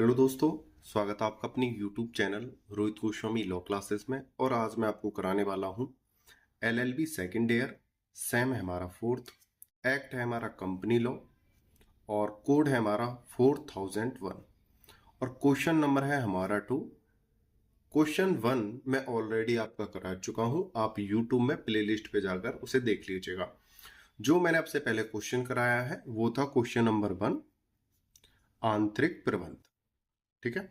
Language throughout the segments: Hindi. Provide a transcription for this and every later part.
हेलो दोस्तों, स्वागत है आपका अपनी YouTube channel Rohit Goswami law classes में। और आज मैं आपको कराने वाला हूँ एलएलबी सेकेंड ईयर। सेम है हमारा फोर्थ, एक्ट है हमारा कंपनी लॉ और कोड है हमारा 4001 और क्वेश्चन नंबर है हमारा 2। क्वेश्चन 1 मैं ऑलरेडी आपका करा चुका हूँ, आप यूट्यूब में प्लेलिस्ट पे जाकर उसे देख लीजिएगा। जो मैंने आपसे पहले क्वेश्चन कराया है वो था क्वेश्चन नंबर 1, आंतरिक प्रबंध। ठीक है,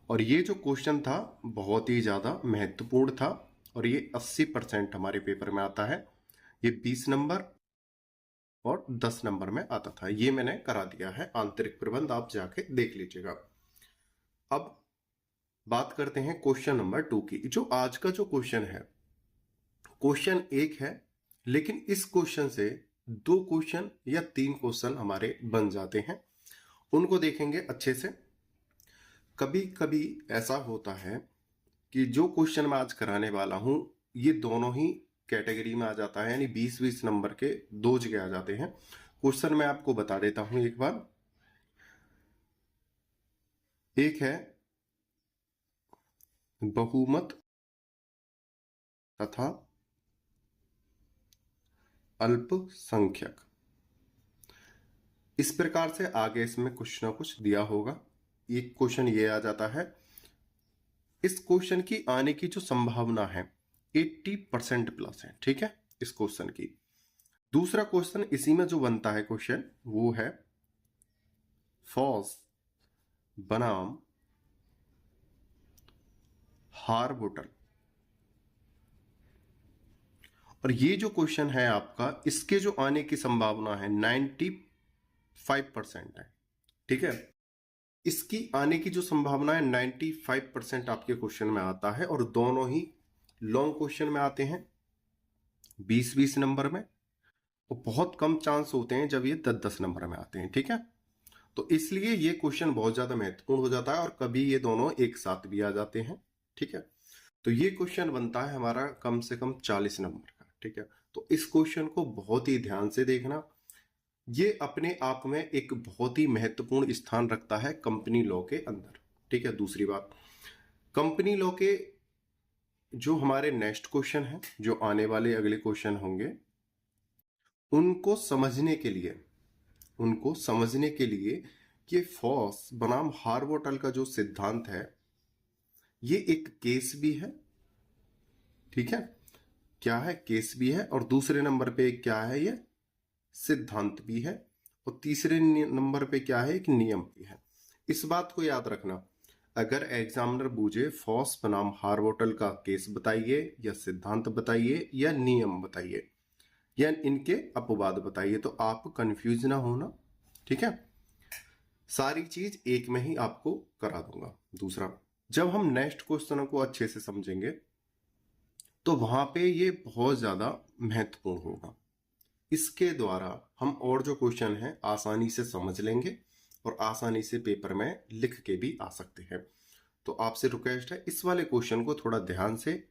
और ये जो क्वेश्चन था बहुत ही ज़्यादा महत्वपूर्ण था और ये 80% हमारे पेपर में आता है। ये 20 नंबर और 10 नंबर में आता था। ये मैंने करा दिया है आंतरिक प्रबंध, आप जाके देख लीजिएगा। अब बात करते हैं क्वेश्चन नंबर 2 की। जो आज का जो क्वेश्चन है, क्वेश्चन एक है, लेकिन इस क्वेश्चन से 2 क्वेश्चन या 3 क्वेश्चन हमारे बन जाते हैं। उनको देखेंगे अच्छे से। कभी कभी ऐसा होता है कि जो क्वेश्चन मैं आज कराने वाला हूं ये दोनों ही कैटेगरी में आ जाता है, यानी 20-20 नंबर के 2 जगह आ जाते हैं। क्वेश्चन मैं आपको बता देता हूं एक बार। एक है बहुमत तथा अल्पसंख्यक। इस प्रकार से आगे इसमें कुछ ना कुछ दिया होगा। एक क्वेश्चन ये आ जाता है। इस क्वेश्चन की आने की जो संभावना है 80% प्लस है। ठीक है, इस क्वेश्चन की। दूसरा क्वेश्चन इसी में जो बनता है क्वेश्चन वो है फॉस बनाम हार्बोटल। और ये जो क्वेश्चन है आपका, इसके जो आने की संभावना है 95% है। ठीक है, इसकी आने की जो संभावना है 95% आपके क्वेश्चन में आता है और दोनों ही लॉन्ग क्वेश्चन में आते हैं 20-20 नंबर में। और बहुत कम चांस होते हैं जब ये 10-10 नंबर में आते हैं। ठीक है, तो इसलिए ये क्वेश्चन बहुत ज्यादा महत्वपूर्ण हो जाता है और कभी ये दोनों एक साथ भी आ जाते हैं। ठीक है, तो ये क्वेश्चन बनता है हमारा कम से कम 40 नंबर का। ठीक है, तो इस क्वेश्चन को बहुत ही ध्यान से देखना। ये अपने आप में एक बहुत ही महत्वपूर्ण स्थान रखता है कंपनी लॉ के अंदर। ठीक है, दूसरी बात, कंपनी लॉ के जो हमारे नेक्स्ट क्वेश्चन है, जो आने वाले अगले क्वेश्चन होंगे, उनको समझने के लिए कि फॉस बनाम हार्बोटल का जो सिद्धांत है ये एक केस भी है। ठीक है, क्या है? केस भी है। और दूसरे नंबर पे क्या है? ये सिद्धांत भी है। और तीसरे नंबर पे क्या है? एक नियम भी है। इस बात को याद रखना, अगर एग्जामिनर पूछे फॉस बनाम हार्बोटल का केस बताइए या सिद्धांत बताइए या नियम बताइए या इनके अपवाद बताइए, तो आप कंफ्यूज ना होना। ठीक है, सारी चीज एक में ही आपको करा दूंगा। दूसरा, जब हम नेक्स्ट क्वेश्चन को अच्छे से समझेंगे तो वहां पे ये बहुत ज्यादा महत्वपूर्ण होगा। इसके द्वारा हम और जो क्वेश्चन है आसानी से समझ लेंगे और आसानी से पेपर में लिख के भी आ सकते हैं। तो आपसे रिक्वेस्ट है, इस वाले क्वेश्चन को थोड़ा ध्यान से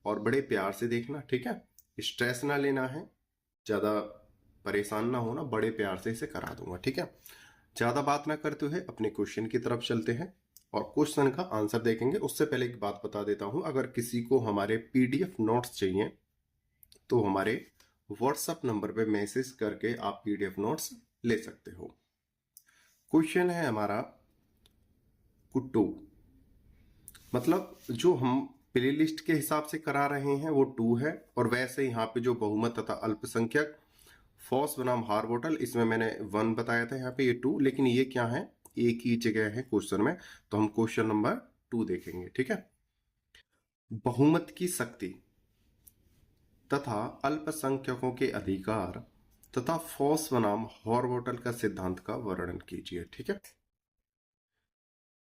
और बड़े प्यार से देखना। ठीक है, स्ट्रेस ना लेना है, ज्यादा परेशान ना होना, बड़े प्यार से इसे करा दूंगा। ठीक है, ज्यादा बात ना करते हुए अपने क्वेश्चन की तरफ चलते हैं और क्वेश्चन का आंसर देखेंगे। उससे पहले एक बात बता देता हूं, अगर किसी को हमारे पीडीएफ नोट्स चाहिए तो हमारे व्हाट्सएप नंबर पे मैसेज करके आप पीडीएफ नोट्स ले सकते हो। क्वेश्चन है हमारा कुट्टू, मतलब जो हम प्लेलिस्ट के हिसाब से करा रहे हैं वो 2 है। और वैसे यहाँ पे जो बहुमत तथा अल्पसंख्यक फॉस बनाम हार्बोटल, इसमें मैंने 1 बताया था, यहाँ पे ये 2, लेकिन ये क्या है? एक ही जगह है क्वेश्चन में। तो हम क्वेश्चन नंबर 2 देखेंगे। ठीक है, बहुमत की शक्ति तथा अल्पसंख्यकों के अधिकार तथा फॉस बनाम हार्बोटल का सिद्धांत का वर्णन कीजिए। ठीक है,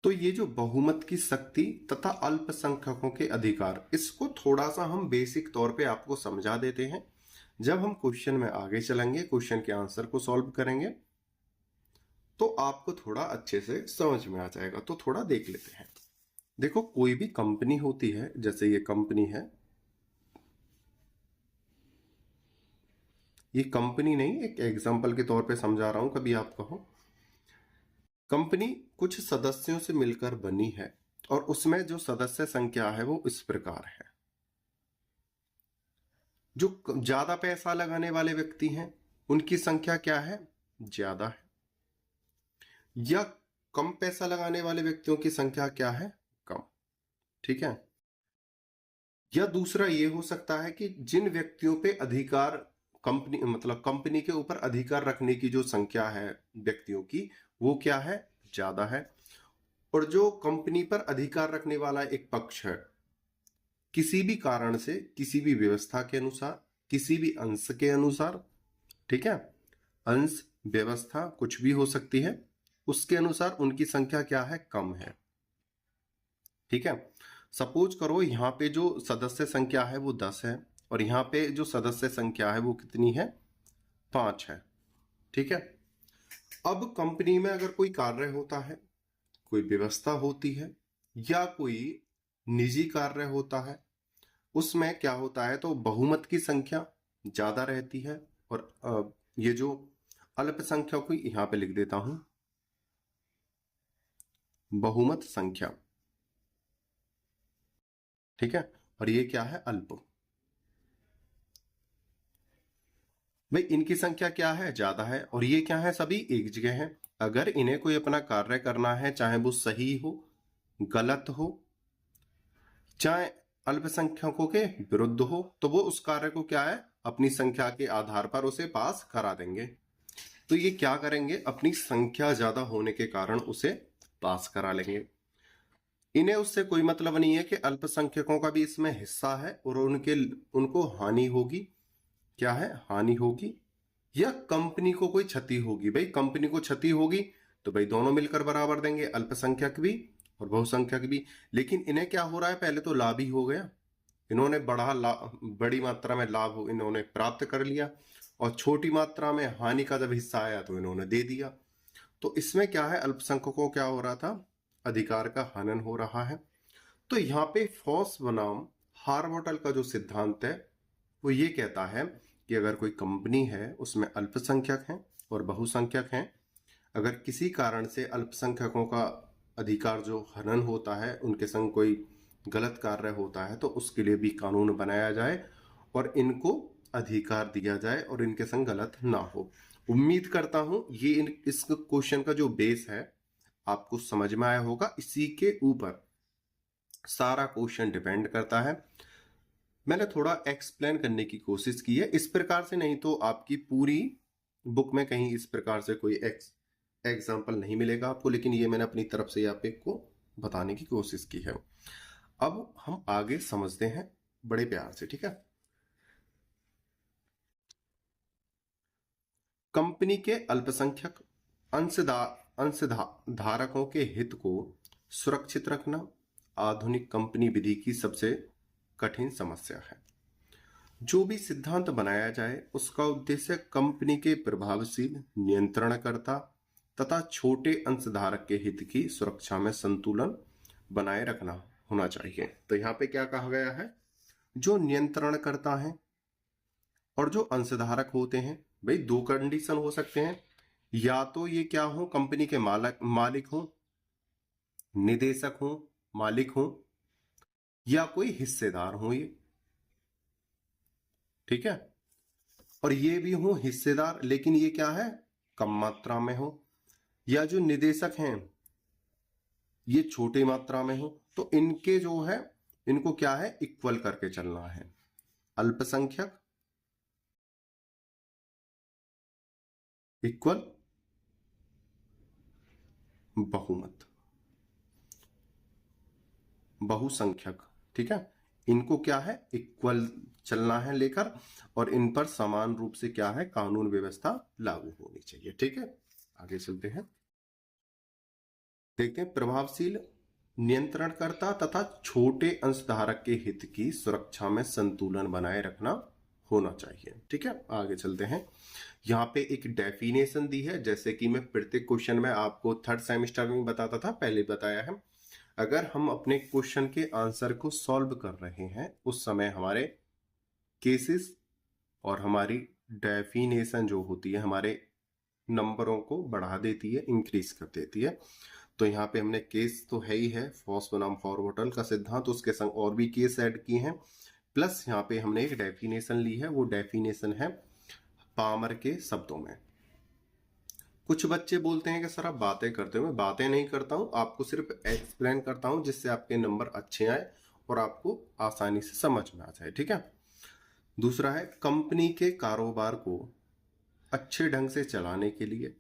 तो ये जो बहुमत की शक्ति तथा अल्पसंख्यकों के अधिकार, इसको थोड़ा सा हम बेसिक तौर पे आपको समझा देते हैं। जब हम क्वेश्चन में आगे चलेंगे, क्वेश्चन के आंसर को सॉल्व करेंगे, तो आपको थोड़ा अच्छे से समझ में आ जाएगा। तो थोड़ा देख लेते हैं। देखो, कोई भी कंपनी होती है, जैसे ये कंपनी है, ये कंपनी नहीं, एक एग्जांपल के तौर पे समझा रहा हूं, कभी आप कहो कंपनी कुछ सदस्यों से मिलकर बनी है और उसमें जो सदस्य संख्या है वो इस प्रकार है। जो ज्यादा पैसा लगाने वाले व्यक्ति हैं उनकी संख्या क्या है? ज्यादा है। या कम पैसा लगाने वाले व्यक्तियों की संख्या क्या है? कम। ठीक है। या दूसरा ये हो सकता है कि जिन व्यक्तियों पे अधिकार कंपनी मतलब कंपनी के ऊपर अधिकार रखने की जो संख्या है व्यक्तियों की वो क्या है? ज्यादा है। और जो कंपनी पर अधिकार रखने वाला एक पक्ष है किसी भी कारण से किसी भी व्यवस्था के अनुसार किसी भी अंश के अनुसार, ठीक है, अंश व्यवस्था कुछ भी हो सकती है, उसके अनुसार उनकी संख्या क्या है? कम है। ठीक है। सपोज करो यहां पे जो सदस्य संख्या है वो 10 है और यहां पे जो सदस्य संख्या है वो कितनी है? 5 है। ठीक है। अब कंपनी में अगर कोई कार्य होता है, कोई व्यवस्था होती है या कोई निजी कार्य होता है, उसमें क्या होता है तो बहुमत की संख्या ज्यादा रहती है और ये जो अल्पसंख्यक को यहां पे लिख देता हूं बहुमत संख्या। ठीक है। और ये क्या है? अल्प। भाई इनकी संख्या क्या है? ज्यादा है। और ये क्या है? सभी एक जगह है। अगर इन्हें कोई अपना कार्य करना है चाहे वो सही हो गलत हो चाहे अल्पसंख्यकों के विरुद्ध हो तो वो उस कार्य को क्या है अपनी संख्या के आधार पर उसे पास करा देंगे। तो ये क्या करेंगे? अपनी संख्या ज्यादा होने के कारण उसे पास करा लेंगे। इन्हें उससे कोई मतलब नहीं है कि अल्पसंख्यकों का भी इसमें हिस्सा है और उनको हानि होगी। क्या है? हानि होगी या कंपनी को कोई क्षति होगी। भाई कंपनी को क्षति होगी तो भाई दोनों मिलकर बराबर देंगे, अल्पसंख्यक भी और बहुसंख्यक भी। लेकिन इन्हें क्या हो रहा है? पहले तो लाभ ही हो गया, इन्होंने बड़ी मात्रा में लाभ इन्होंने प्राप्त कर लिया और छोटी मात्रा में हानि का जब हिस्सा आया तो इन्होंने दे दिया। तो इसमें क्या है? अल्पसंख्यकों को क्या हो रहा था? अधिकार का हनन हो रहा है। तो यहाँ पे फॉस बनाम हार्बोटल का जो सिद्धांत है वो ये कहता है कि अगर कोई कंपनी है उसमें अल्पसंख्यक हैं और बहुसंख्यक हैं, अगर किसी कारण से अल्पसंख्यकों का अधिकार जो हनन होता है उनके संग कोई गलत कार्य होता है तो उसके लिए भी कानून बनाया जाए और इनको अधिकार दिया जाए और इनके संग गलत ना हो। उम्मीद करता हूं ये इस क्वेश्चन का जो बेस है आपको समझ में आया होगा। इसी के ऊपर सारा क्वेश्चन डिपेंड करता है। मैंने थोड़ा एक्सप्लेन करने की कोशिश की है, इस प्रकार से नहीं तो आपकी पूरी बुक में कहीं इस प्रकार से कोई एग्जाम्पल नहीं मिलेगा आपको, लेकिन ये मैंने अपनी तरफ से यहाँ पे को बताने की कोशिश की है। अब हम आगे समझते हैं बड़े प्यार से। ठीक है। कंपनी के अल्पसंख्यक अंशधारकों के हित को सुरक्षित रखना आधुनिक कंपनी विधि की सबसे कठिन समस्या है। जो भी सिद्धांत बनाया जाए उसका उद्देश्य कंपनी के प्रभावशील नियंत्रणकर्ता तथा छोटे अंशधारक के हित की सुरक्षा में संतुलन बनाए रखना होना चाहिए। तो यहाँ पे क्या कहा गया है? जो नियंत्रणकर्ता हैं और जो अंशधारक होते हैं, भाई दो कंडीशन हो सकते हैं, या तो ये क्या हो? कंपनी के मालिक हो, निदेशक हो, मालिक हो, या कोई हिस्सेदार हो ये। ठीक है। और ये भी हो हिस्सेदार लेकिन ये क्या है? कम मात्रा में हो। या जो निदेशक हैं ये छोटी मात्रा में हो। तो इनके जो है इनको क्या है? इक्वल करके चलना है। अल्पसंख्यक इक्वल बहुमत बहुसंख्यक। ठीक है। इनको क्या है? इक्वल चलना है लेकर और इन पर समान रूप से क्या है? कानून व्यवस्था लागू होनी चाहिए। ठीक है। आगे चलते हैं, देखते हैं प्रभावशील नियंत्रणकर्ता तथा छोटे अंशधारक के हित की सुरक्षा में संतुलन बनाए रखना होना चाहिए। ठीक है। आगे चलते हैं, यहाँ पे एक डेफिनेशन दी है जैसे कि मैं प्रत्येक क्वेश्चन में आपको थर्ड सेमेस्टर में बताता था, पहले बताया है। अगर हम अपने क्वेश्चन के आंसर को सॉल्व कर रहे हैं उस समय हमारे केसेस और हमारी डेफिनेशन जो होती है, हमारे नंबरों को बढ़ा देती है, इंक्रीज कर देती है। तो यहाँ पे हमने केस तो है ही है, फॉस बनाम हॉर्वोटल का सिद्धांत, उसके संग और भी केस ऐड किए हैं, प्लस यहाँ पे हमने एक डेफिनेशन ली है, वो डेफिनेशन है पामर के शब्दों में। कुछ बच्चे बोलते हैं कि सर आप बातें करते हो, मैं बातें नहीं करता हूं, आपको सिर्फ एक्सप्लेन करता हूं जिससे आपके नंबर अच्छे आए और आपको आसानी से समझ में आ जाए, ठीक है। दूसरा है, कंपनी के कारोबार को अच्छे ढंग से चलाने के लिए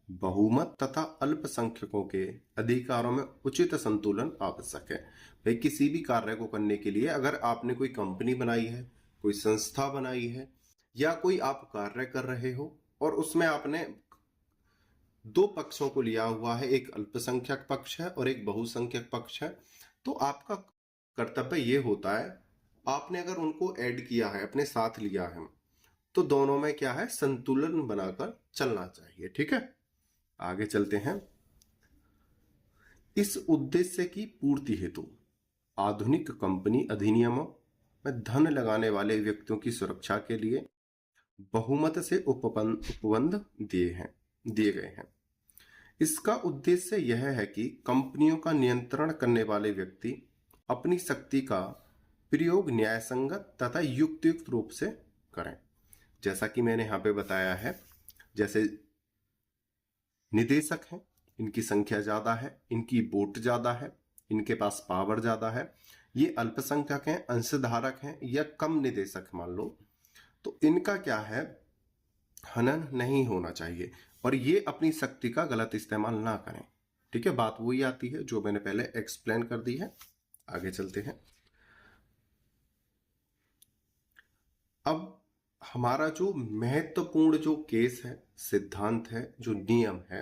बहुमत तथा अल्पसंख्यकों के अधिकारों में उचित संतुलन आवश्यक है। भाई किसी भी कार्य को करने के लिए अगर आपने कोई कंपनी बनाई है, कोई संस्था बनाई है, या कोई आप कार्य कर रहे हो और उसमें आपने दो पक्षों को लिया हुआ है, एक अल्पसंख्यक पक्ष है और एक बहुसंख्यक पक्ष है, तो आपका कर्तव्य ये होता है, आपने अगर उनको ऐड किया है, अपने साथ लिया है, तो दोनों में क्या है, संतुलन बनाकर चलना चाहिए, ठीक है। आगे चलते हैं। इस उद्देश्य की पूर्ति हेतु आधुनिक कंपनी अधिनियमों में धन लगाने वाले व्यक्तियों की सुरक्षा के लिए बहुमत से उपबंध दिए गए हैं। इसका उद्देश्य यह है कि कंपनियों का नियंत्रण करने वाले व्यक्ति अपनी शक्ति का प्रयोग न्यायसंगत तथा युक्तियुक्त रूप से करें। जैसा कि मैंने यहाँ पे बताया है, जैसे निदेशक हैं, इनकी संख्या ज्यादा है, इनकी वोट ज्यादा है, इनके पास पावर ज्यादा है, ये अल्पसंख्यक हैं, अंशधारक हैं या कम निदेशक मान लो, तो इनका क्या है, हनन नहीं होना चाहिए और ये अपनी शक्ति का गलत इस्तेमाल ना करें, ठीक है। बात वही आती है जो मैंने पहले एक्सप्लेन कर दी है। आगे चलते हैं। अब हमारा जो महत्वपूर्ण जो केस है, सिद्धांत है, जो नियम है,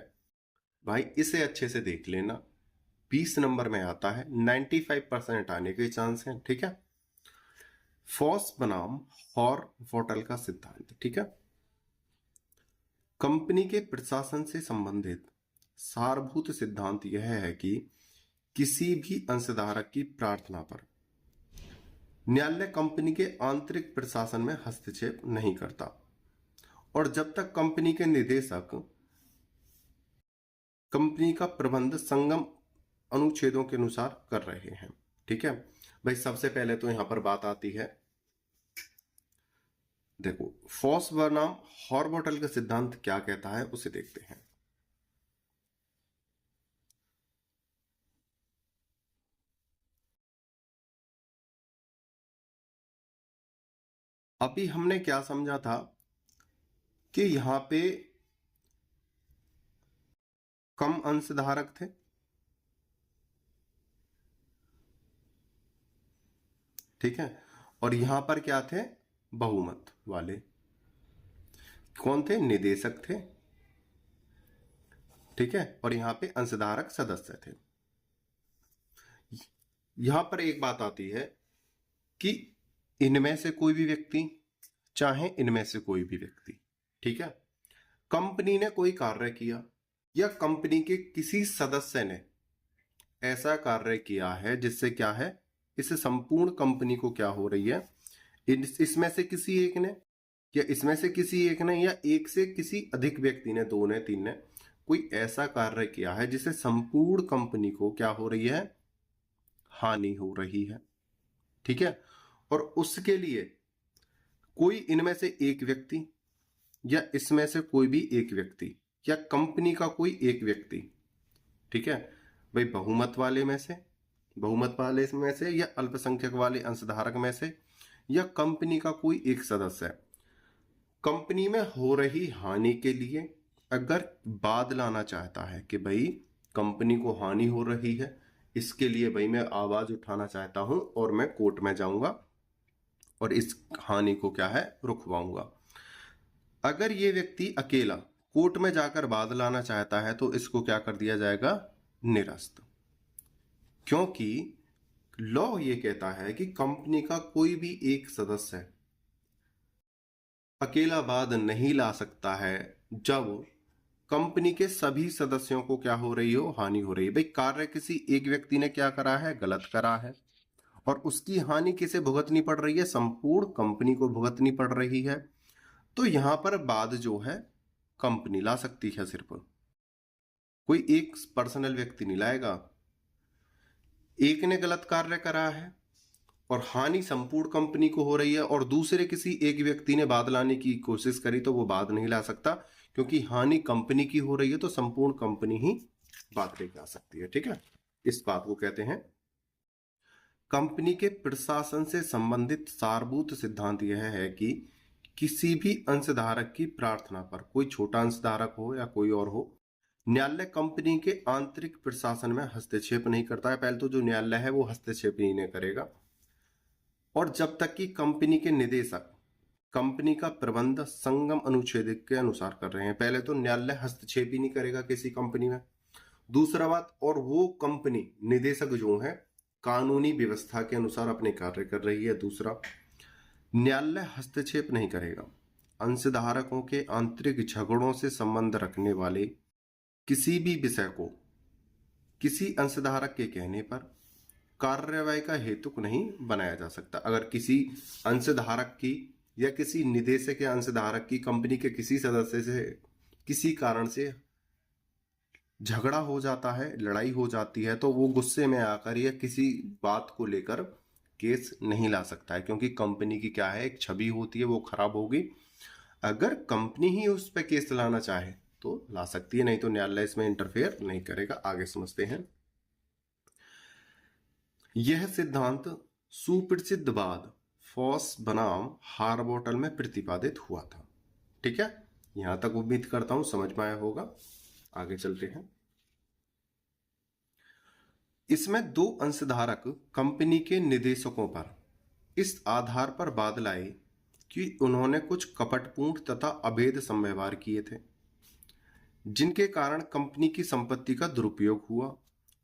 भाई इसे अच्छे से देख लेना। 20 नंबर में आता है, 95% आने के चांस हैं, ठीक है। फॉस बनाम हॉर्वोटल का सिद्धांत, ठीक है। कंपनी के प्रशासन से संबंधित सारभूत सिद्धांत यह है कि किसी भी अंशधारक की प्रार्थना पर न्यायालय कंपनी के आंतरिक प्रशासन में हस्तक्षेप नहीं करता और जब तक कंपनी के निदेशक कंपनी का प्रबंध संगम अनुच्छेदों के अनुसार कर रहे हैं, ठीक है। भाई सबसे पहले तो यहां पर बात आती है, देखो फॉस बनाम हॉर्वोटल का सिद्धांत क्या कहता है उसे देखते हैं। अभी हमने क्या समझा था कि यहां पे कम अंशधारक थे, ठीक है, और यहां पर क्या थे, बहुमत वाले। कौन थे, निदेशक थे, ठीक है, और यहां पे अंशधारक सदस्य थे। यहां पर एक बात आती है कि इनमें से कोई भी व्यक्ति, चाहे इनमें से कोई भी व्यक्ति, ठीक है, कंपनी ने कोई कार्य किया या कंपनी के किसी सदस्य ने ऐसा कार्य किया है जिससे क्या है, इस संपूर्ण कंपनी को क्या हो रही है, इसमें से किसी एक ने या इसमें से किसी एक ने या एक से किसी अधिक व्यक्ति ने, दो ने, तीन ने कोई ऐसा कार्य किया है जिससे संपूर्ण कंपनी को क्या हो रही है, हानि हो रही है, ठीक है। और उसके लिए कोई इनमें से एक व्यक्ति या इसमें से कोई भी एक व्यक्ति या कंपनी का कोई एक व्यक्ति, ठीक है, भाई बहुमत वाले में से या अल्पसंख्यक वाले अंशधारक में से या कंपनी का कोई एक सदस्य कंपनी में हो रही हानि के लिए अगर वाद लाना चाहता है कि भाई कंपनी को हानि हो रही है, इसके लिए भाई मैं आवाज उठाना चाहता हूं और मैं कोर्ट में जाऊंगा और इस हानि को क्या है, रुकवाऊंगा। अगर ये व्यक्ति अकेला कोर्ट में जाकर वाद लाना चाहता है तो इसको क्या कर दिया जाएगा, निरस्त, क्योंकि लॉ ये कहता है कि कंपनी का कोई भी एक सदस्य अकेला वाद नहीं ला सकता है जब कंपनी के सभी सदस्यों को क्या हो रही हो, हानि हो रही है। भाई कार्य किसी एक व्यक्ति ने क्या करा है, गलत करा है, और उसकी हानि किसे भुगतनी पड़ रही है, संपूर्ण कंपनी को भुगतनी पड़ रही है। तो यहां पर वाद जो है कंपनी ला सकती है, सिर्फ कोई एक पर्सनल व्यक्ति नहीं लाएगा। एक ने गलत कार्य करा है और हानि संपूर्ण कंपनी को हो रही है और दूसरे किसी एक व्यक्ति ने बाद लाने की कोशिश करी तो वो बाद नहीं ला सकता, क्योंकि हानि कंपनी की हो रही है तो संपूर्ण कंपनी ही बाद लेके आ सकती है। ठीक है, इस बात को कहते हैं कंपनी के प्रशासन से संबंधित सारभूत सिद्धांत। यह है कि किसी भी अंशधारक की प्रार्थना पर, कोई छोटा अंशधारक हो या कोई और हो, न्यायालय कंपनी के आंतरिक प्रशासन में हस्तक्षेप नहीं करता है। पहले तो जो न्यायालय है वो हस्तक्षेप ही नहीं करेगा, और जब तक कि कंपनी के निदेशक कंपनी का प्रबंध संगम अनुच्छेद के अनुसार कर रहे हैं, पहले तो न्यायालय हस्तक्षेप ही नहीं करेगा किसी कंपनी में। दूसरा बात, और वो कंपनी निदेशक जो है कानूनी व्यवस्था के अनुसार अपने कार्य कर रही है। दूसरा, न्यायालय हस्तक्षेप नहीं करेगा अंशधारकों के आंतरिक झगड़ों से संबंध रखने वाले किसी भी विषय को किसी अंशधारक के कहने पर कार्यवाही का हेतुक नहीं बनाया जा सकता। अगर किसी अंशधारक की या किसी निदेशक या अंशधारक की कंपनी के किसी सदस्य से किसी कारण से झगड़ा हो जाता है, लड़ाई हो जाती है, तो वो गुस्से में आकर या किसी बात को लेकर केस नहीं ला सकता है, क्योंकि कंपनी की क्या है, एक छवि होती है, वो खराब होगी। अगर कंपनी ही उस पर केस लाना चाहे तो ला सकती है, नहीं तो न्यायालय इसमें इंटरफेयर नहीं करेगा। आगे समझते हैं। यह सिद्धांत सुप्रसिद्धवाद फॉस बनाम हार्बोटल में प्रतिपादित हुआ था। ठीक है, यहां तक उम्मीद करता हूं समझ में आया होगा। आगे चलते हैं। इसमें दो अंशधारक कंपनी के निदेशकों पर इस आधार पर वाद लाए कि उन्होंने कुछ कपटपूर्ण तथा अवैध संव्यवहार किए थे, जिनके कारण कंपनी की संपत्ति का दुरुपयोग हुआ।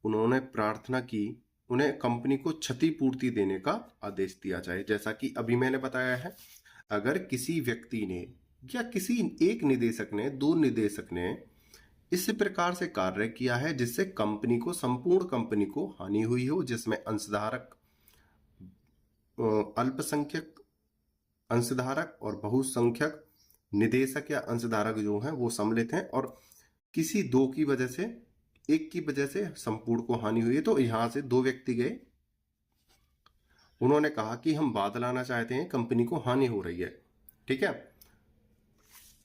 उन्होंने प्रार्थना की उन्हें कंपनी को क्षतिपूर्ति देने का आदेश दिया जाए। जैसा कि अभी मैंने बताया है, अगर किसी व्यक्ति ने या किसी एक निदेशक ने, दो निदेशक ने इस प्रकार से कार्य किया है जिससे कंपनी को, संपूर्ण कंपनी को हानि हुई हो, जिसमें अंशधारक, अल्पसंख्यक अंशधारक और बहुसंख्यक निदेशक या अंशधारक जो हैं वो सम्मिलित हैं, और किसी दो की वजह से, एक की वजह से संपूर्ण को हानि हुई है, तो यहां से दो व्यक्ति गए, उन्होंने कहा कि हम वाद लाना चाहते हैं, कंपनी को हानि हो रही है। ठीक है,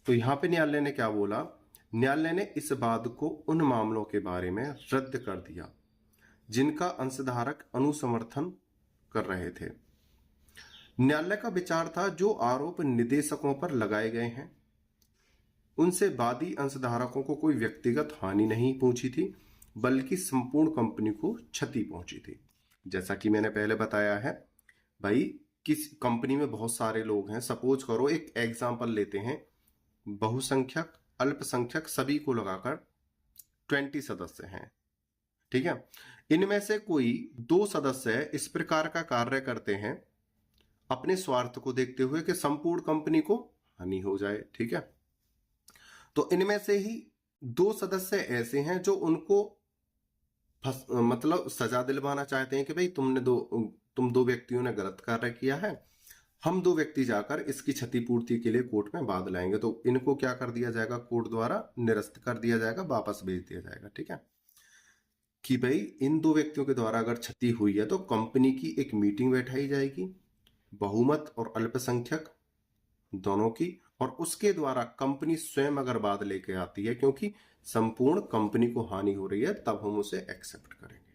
तो यहां पे न्यायालय ने क्या बोला, न्यायालय ने इस वाद को उन मामलों के बारे में रद्द कर दिया जिनका अंशधारक अनुसमर्थन कर रहे थे। न्यायालय का विचार था जो आरोप निदेशकों पर लगाए गए हैं उनसे वादी अंशधारकों को कोई व्यक्तिगत हानि नहीं पहुंची थी, बल्कि संपूर्ण कंपनी को क्षति पहुंची थी। जैसा कि मैंने पहले बताया है भाई, किस कंपनी में बहुत सारे लोग हैं, सपोज करो एक एग्जांपल लेते हैं, बहुसंख्यक अल्पसंख्यक सभी को लगाकर 20 सदस्य हैं। ठीक है, इनमें से कोई दो सदस्य इस प्रकार का कार्य करते हैं अपने स्वार्थ को देखते हुए कि संपूर्ण कंपनी को हानि हो जाए। ठीक है, तो इनमें से ही दो सदस्य ऐसे हैं जो उनको मतलब सजा दिलवाना चाहते हैं कि भाई तुम दो व्यक्तियों ने गलत कार्य किया है, हम दो व्यक्ति जाकर इसकी क्षतिपूर्ति के लिए कोर्ट में वाद लाएंगे। तो इनको क्या कर दिया जाएगा, कोर्ट द्वारा निरस्त कर दिया जाएगा, वापस भेज दिया जाएगा। ठीक है, कि भाई इन दो व्यक्तियों के द्वारा अगर क्षति हुई है तो कंपनी की एक मीटिंग बैठाई जाएगी, बहुमत और अल्पसंख्यक दोनों की, और उसके द्वारा कंपनी स्वयं अगर वाद लेके आती है क्योंकि संपूर्ण कंपनी को हानि हो रही है, तब हम उसे एक्सेप्ट करेंगे।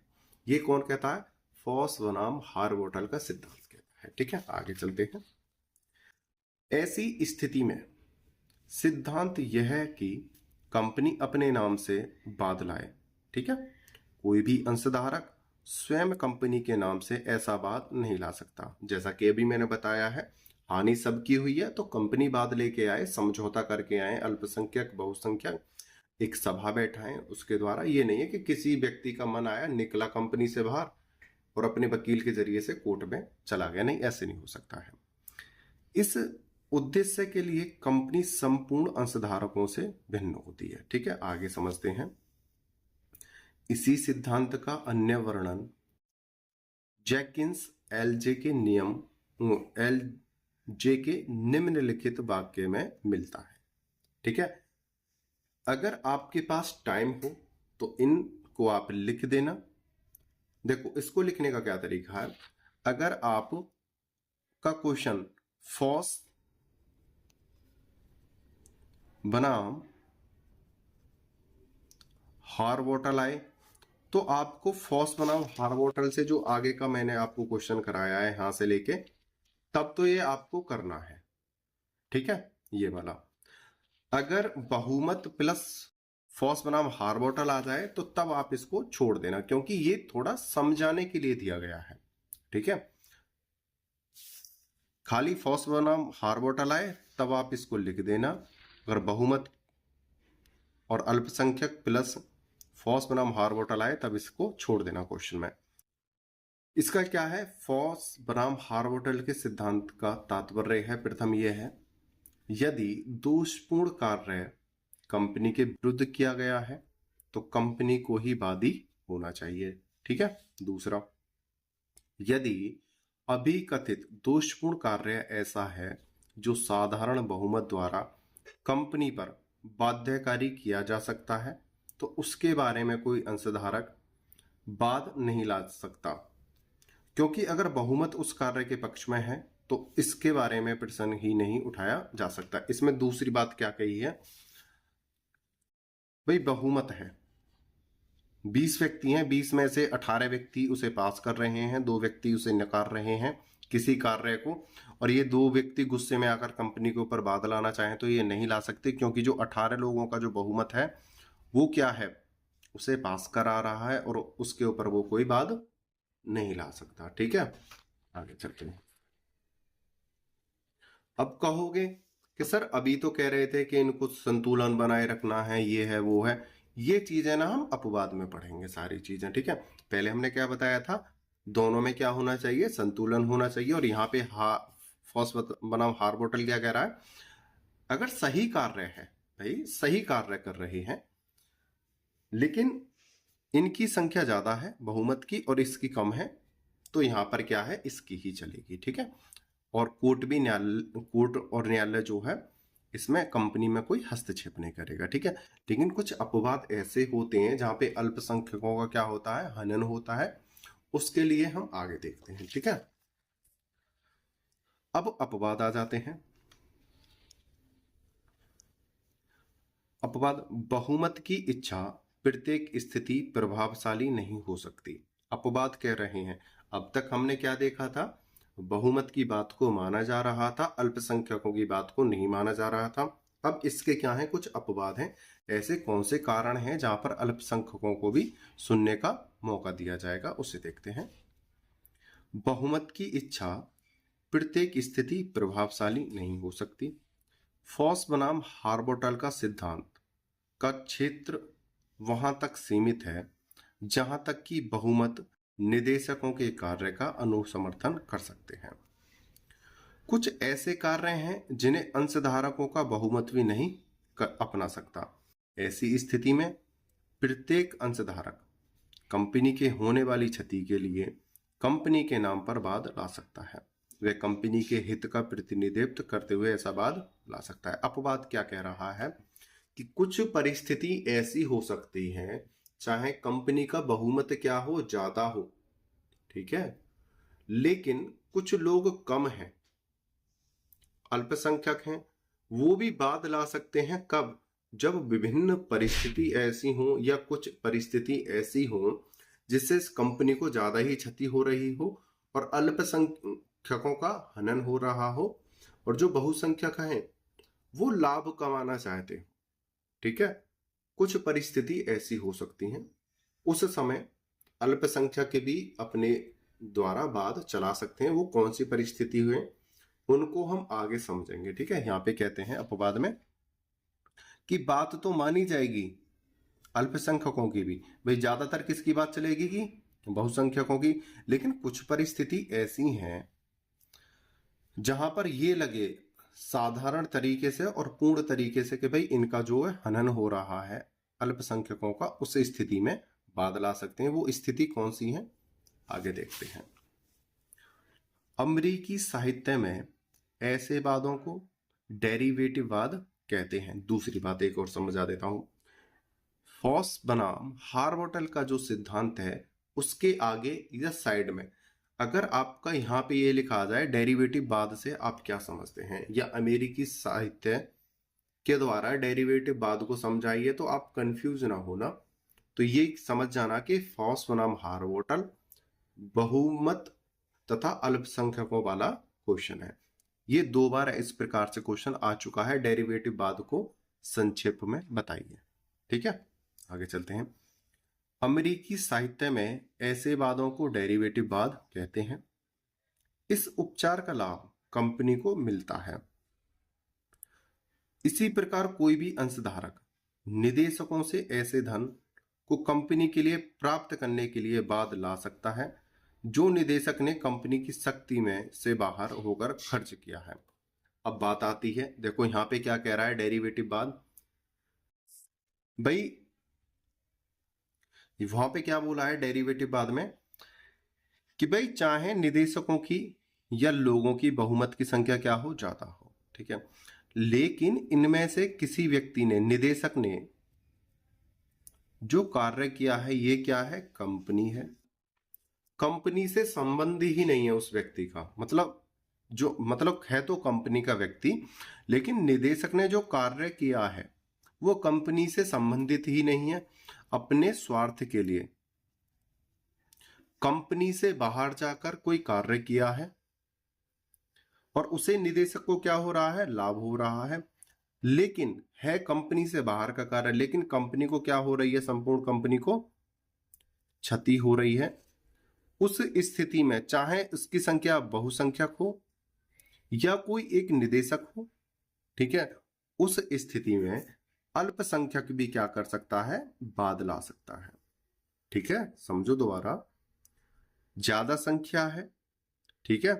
ये कौन कहता है, फॉस बनाम हार्बोटल का सिद्धांत कहता है। ठीक है, आगे चलते हैं। ऐसी स्थिति में सिद्धांत यह है कि कंपनी अपने नाम से वाद लाए। ठीक है, कोई भी अंशधारक स्वयं कंपनी के नाम से ऐसा वाद नहीं ला सकता। जैसा कि अभी मैंने बताया है, हानि सबकी हुई है तो कंपनी वाद लेके आए, समझौता करके आए, अल्पसंख्यक बहुसंख्यक एक सभा बैठाएं, उसके द्वारा। ये नहीं है कि किसी व्यक्ति का मन आया, निकला कंपनी से बाहर और अपने वकील के जरिए से कोर्ट में चला गया, नहीं, ऐसे नहीं हो सकता है। इस उद्देश्य के लिए कंपनी संपूर्ण अंशधारकों से भिन्न होती है। ठीक है, आगे समझते हैं। इसी सिद्धांत का अन्य वर्णन जैकिंस एलजे के निम्नलिखित वाक्य में मिलता है। ठीक है, अगर आपके पास टाइम हो तो इनको आप लिख देना। देखो इसको लिखने का क्या तरीका है, अगर आप का क्वेश्चन फॉस बनाम हार्बोटल आए तो आपको फॉस बनाम हार्बोटल से जो आगे का मैंने आपको क्वेश्चन कराया है यहां से लेके, तब तो ये आपको करना है, ठीक है। ये वाला अगर बहुमत प्लस फॉस बनाम हार्बोटल आ जाए तो तब आप इसको छोड़ देना, क्योंकि ये थोड़ा समझाने के लिए दिया गया है, ठीक है। खाली फॉस बनाम हार्बोटल आए तब आप इसको लिख देना, अगर बहुमत और अल्पसंख्यक प्लस फॉस बनाम हार्बोटल आए तब इसको छोड़ देना क्वेश्चन में। इसका क्या है, फॉस बनाम हार्बोटल के सिद्धांत का तात्पर्य है, प्रथम यह है यदि दोषपूर्ण कार्य कंपनी के विरुद्ध किया गया है तो कंपनी को ही बादी होना चाहिए, ठीक है। दूसरा, यदि अभिकथित दोषपूर्ण कार्य ऐसा है जो साधारण बहुमत द्वारा कंपनी पर बाध्यकारी किया जा सकता है तो उसके बारे में कोई अंशधारक वाद नहीं ला सकता, क्योंकि अगर बहुमत उस कार्य के पक्ष में है तो इसके बारे में प्रश्न ही नहीं उठाया जा सकता। इसमें दूसरी बात क्या कही है भाई, बहुमत है, 20 व्यक्ति हैं, 20 में से 18 व्यक्ति उसे पास कर रहे हैं, 2 व्यक्ति उसे नकार रहे हैं किसी कार्य को, और ये 2 व्यक्ति गुस्से में आकर कंपनी के ऊपर बादल आना चाहें तो ये नहीं ला सकते, क्योंकि जो 18 लोगों का जो बहुमत है वो क्या है, उसे पास करा रहा है और उसके ऊपर वो कोई बात नहीं ला सकता, ठीक है। आगे चलते हैं। अब कहोगे कि सर अभी तो कह रहे थे कि इनको संतुलन बनाए रखना है, ये है वो है, ये चीजें ना हम अपवाद में पढ़ेंगे सारी चीजें, ठीक है। पहले हमने क्या बताया था, दोनों में क्या होना चाहिए, संतुलन होना चाहिए। और यहाँ पे फॉस बनाम हार्बोटल क्या कह रहा है, अगर सही कार्य है, भाई सही कार्य कर रहे हैं लेकिन इनकी संख्या ज्यादा है बहुमत की और इसकी कम है, तो यहां पर क्या है, इसकी ही चलेगी, ठीक है। और कोर्ट और न्यायालय जो है इसमें कंपनी में कोई हस्तक्षेप नहीं करेगा, ठीक है। लेकिन कुछ अपवाद ऐसे होते हैं जहां पे अल्पसंख्यकों का क्या होता है, हनन होता है, उसके लिए हम आगे देखते हैं, ठीक है। अब अपवाद आ जाते हैं। अपवाद, बहुमत की इच्छा प्रत्येक स्थिति प्रभावशाली नहीं हो सकती। अपवाद कह रहे हैं, अब तक हमने क्या देखा था, बहुमत की बात को माना जा रहा था, अल्पसंख्यकों की बात को नहीं माना जा रहा था। अब इसके क्या है, कुछ अपवाद हैं। ऐसे कौन से कारण हैं जहां पर अल्पसंख्यकों को भी सुनने का मौका दिया जाएगा, उसे देखते हैं। बहुमत की इच्छा प्रत्येक स्थिति प्रभावशाली नहीं हो सकती। फॉस बनाम हार्बोटल का सिद्धांत का क्षेत्र वहां तक सीमित है जहां तक कि बहुमत निदेशकों के कार्य का अनुसमर्थन कर सकते हैं। कुछ ऐसे कार्य हैं जिन्हें अंशधारकों का बहुमत भी नहीं अपना सकता। ऐसी स्थिति में प्रत्येक अंशधारक कंपनी के होने वाली क्षति के लिए कंपनी के नाम पर वाद ला सकता है। वह कंपनी के हित का प्रतिनिधित्व करते हुए ऐसा वाद ला सकता है। अपवाद क्या कह रहा है कि कुछ परिस्थिति ऐसी हो सकती है, चाहे कंपनी का बहुमत क्या हो, ज्यादा हो, ठीक है, लेकिन कुछ लोग कम हैं, अल्पसंख्यक हैं, वो भी वाद ला सकते हैं। कब, जब विभिन्न परिस्थिति ऐसी हो या कुछ परिस्थिति ऐसी हो जिससे इस कंपनी को ज्यादा ही क्षति हो रही हो और अल्पसंख्यकों का हनन हो रहा हो, और जो बहुसंख्यक हैं वो लाभ कमाना चाहते हो, ठीक है। कुछ परिस्थिति ऐसी हो सकती हैं, उस समय अल्पसंख्यक भी अपने द्वारा वाद चला सकते हैं। वो कौन सी परिस्थिति हुए उनको हम आगे समझेंगे, ठीक है। यहाँ पे कहते हैं अपवाद में कि बात तो मानी जाएगी अल्पसंख्यकों की भी, भाई ज्यादातर किसकी बात चलेगी कि बहुसंख्यकों की, लेकिन कुछ परिस्थिति ऐसी हैं जहां पर ये लगे साधारण तरीके से और पूर्ण तरीके से कि भाई इनका जो है हनन हो रहा है अल्पसंख्यकों का, उस स्थिति में वाद ला सकते हैं। वो स्थिति कौन सी है, आगे देखते हैं। अमेरिकी साहित्य में ऐसे वादों को डेरिवेटिव वाद कहते हैं। दूसरी बात एक और समझा देता हूं, फॉस बनाम हार्बोटल का जो सिद्धांत है उसके आगे या साइड में अगर आपका यहाँ पे ये लिखा जाए डेरिवेटिव बाद से आप क्या समझते हैं, या अमेरिकी साहित्य के द्वारा डेरिवेटिव बाद को समझाइए, तो आप कंफ्यूज ना होना। तो ये समझ जाना कि फॉस बनाम हार्बोटल बहुमत तथा अल्पसंख्यकों वाला क्वेश्चन है। ये 2 बार इस प्रकार से क्वेश्चन आ चुका है। डेरिवेटिव बाद को संक्षेप में बताइए। ठीक है, आगे चलते हैं। अमेरिकी साहित्य में ऐसे वादों को डेरिवेटिव वाद कहते हैं। इस उपचार का लाभ कंपनी को मिलता है। इसी प्रकार कोई भी अंशधारक निदेशकों से ऐसे धन को कंपनी के लिए प्राप्त करने के लिए वाद ला सकता है जो निदेशक ने कंपनी की शक्ति में से बाहर होकर खर्च किया है। अब बात आती है, देखो यहां पे क्या कह रहा है डेरिवेटिव वाद। भाई वहां पे क्या बोला है डेरिवेटिव बाद में कि भाई चाहे निदेशकों की या लोगों की बहुमत की संख्या क्या हो, ज्यादा हो, ठीक है, लेकिन इनमें से किसी व्यक्ति ने, निदेशक ने जो कार्य किया है ये क्या है, कंपनी है। कंपनी से संबंध ही नहीं है उस व्यक्ति का, मतलब है तो कंपनी का व्यक्ति, लेकिन निदेशक ने जो कार्य किया है वो कंपनी से संबंधित ही नहीं है। अपने स्वार्थ के लिए कंपनी से बाहर जाकर कोई कार्य किया है और उसे निदेशक को क्या हो रहा है, लाभ हो रहा है, लेकिन है कंपनी से बाहर का कार्य, लेकिन कंपनी को क्या हो रही है, संपूर्ण कंपनी को क्षति हो रही है। उस स्थिति में चाहे उसकी संख्या बहुसंख्यक हो या कोई एक निदेशक हो, ठीक है, उस स्थिति में अल्पसंख्यक भी क्या कर सकता है, वाद ला सकता है। ठीक है, समझो दोबारा, ज्यादा संख्या है, ठीक है,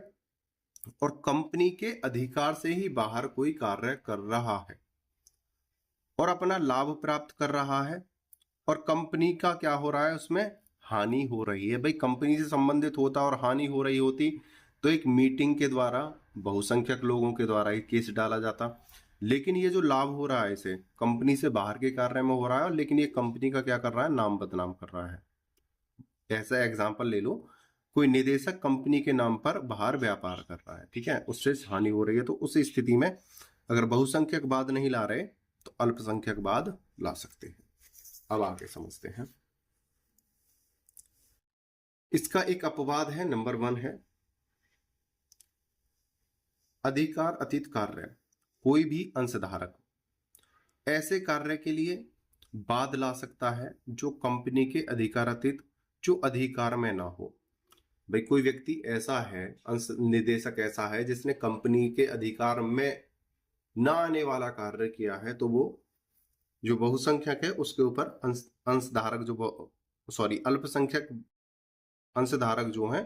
और कंपनी के अधिकार से ही बाहर कोई कार्य कर रहा है और अपना लाभ प्राप्त कर रहा है, और कंपनी का क्या हो रहा है, उसमें हानि हो रही है। भाई कंपनी से संबंधित होता और हानि हो रही होती तो एक मीटिंग के द्वारा बहुसंख्यक लोगों के द्वारा एक केस डाला जाता, लेकिन ये जो लाभ हो रहा है इसे कंपनी से बाहर के कार्य में हो रहा है, लेकिन ये कंपनी का क्या कर रहा है, नाम बदनाम कर रहा है। ऐसा एग्जांपल ले लो, कोई निदेशक कंपनी के नाम पर बाहर व्यापार कर रहा है, ठीक है, उससे हानि हो रही है, तो उस स्थिति में अगर बहुसंख्यक वाद नहीं ला रहे तो अल्पसंख्यक वाद ला सकते हैं। अब आगे समझते हैं। इसका एक अपवाद है, नंबर 1 है अधिकार अतीत कार्य। कोई भी अंशधारक ऐसे कार्य के लिए वाद ला सकता है जो कंपनी के अधिकारातीत, जो अधिकार में ना हो। भाई कोई व्यक्ति ऐसा है, अंश निदेशक ऐसा है जिसने कंपनी के अधिकार में ना आने वाला कार्य किया है, तो वो जो बहुसंख्यक है उसके ऊपर अंशधारक अल्पसंख्यक अंशधारक जो है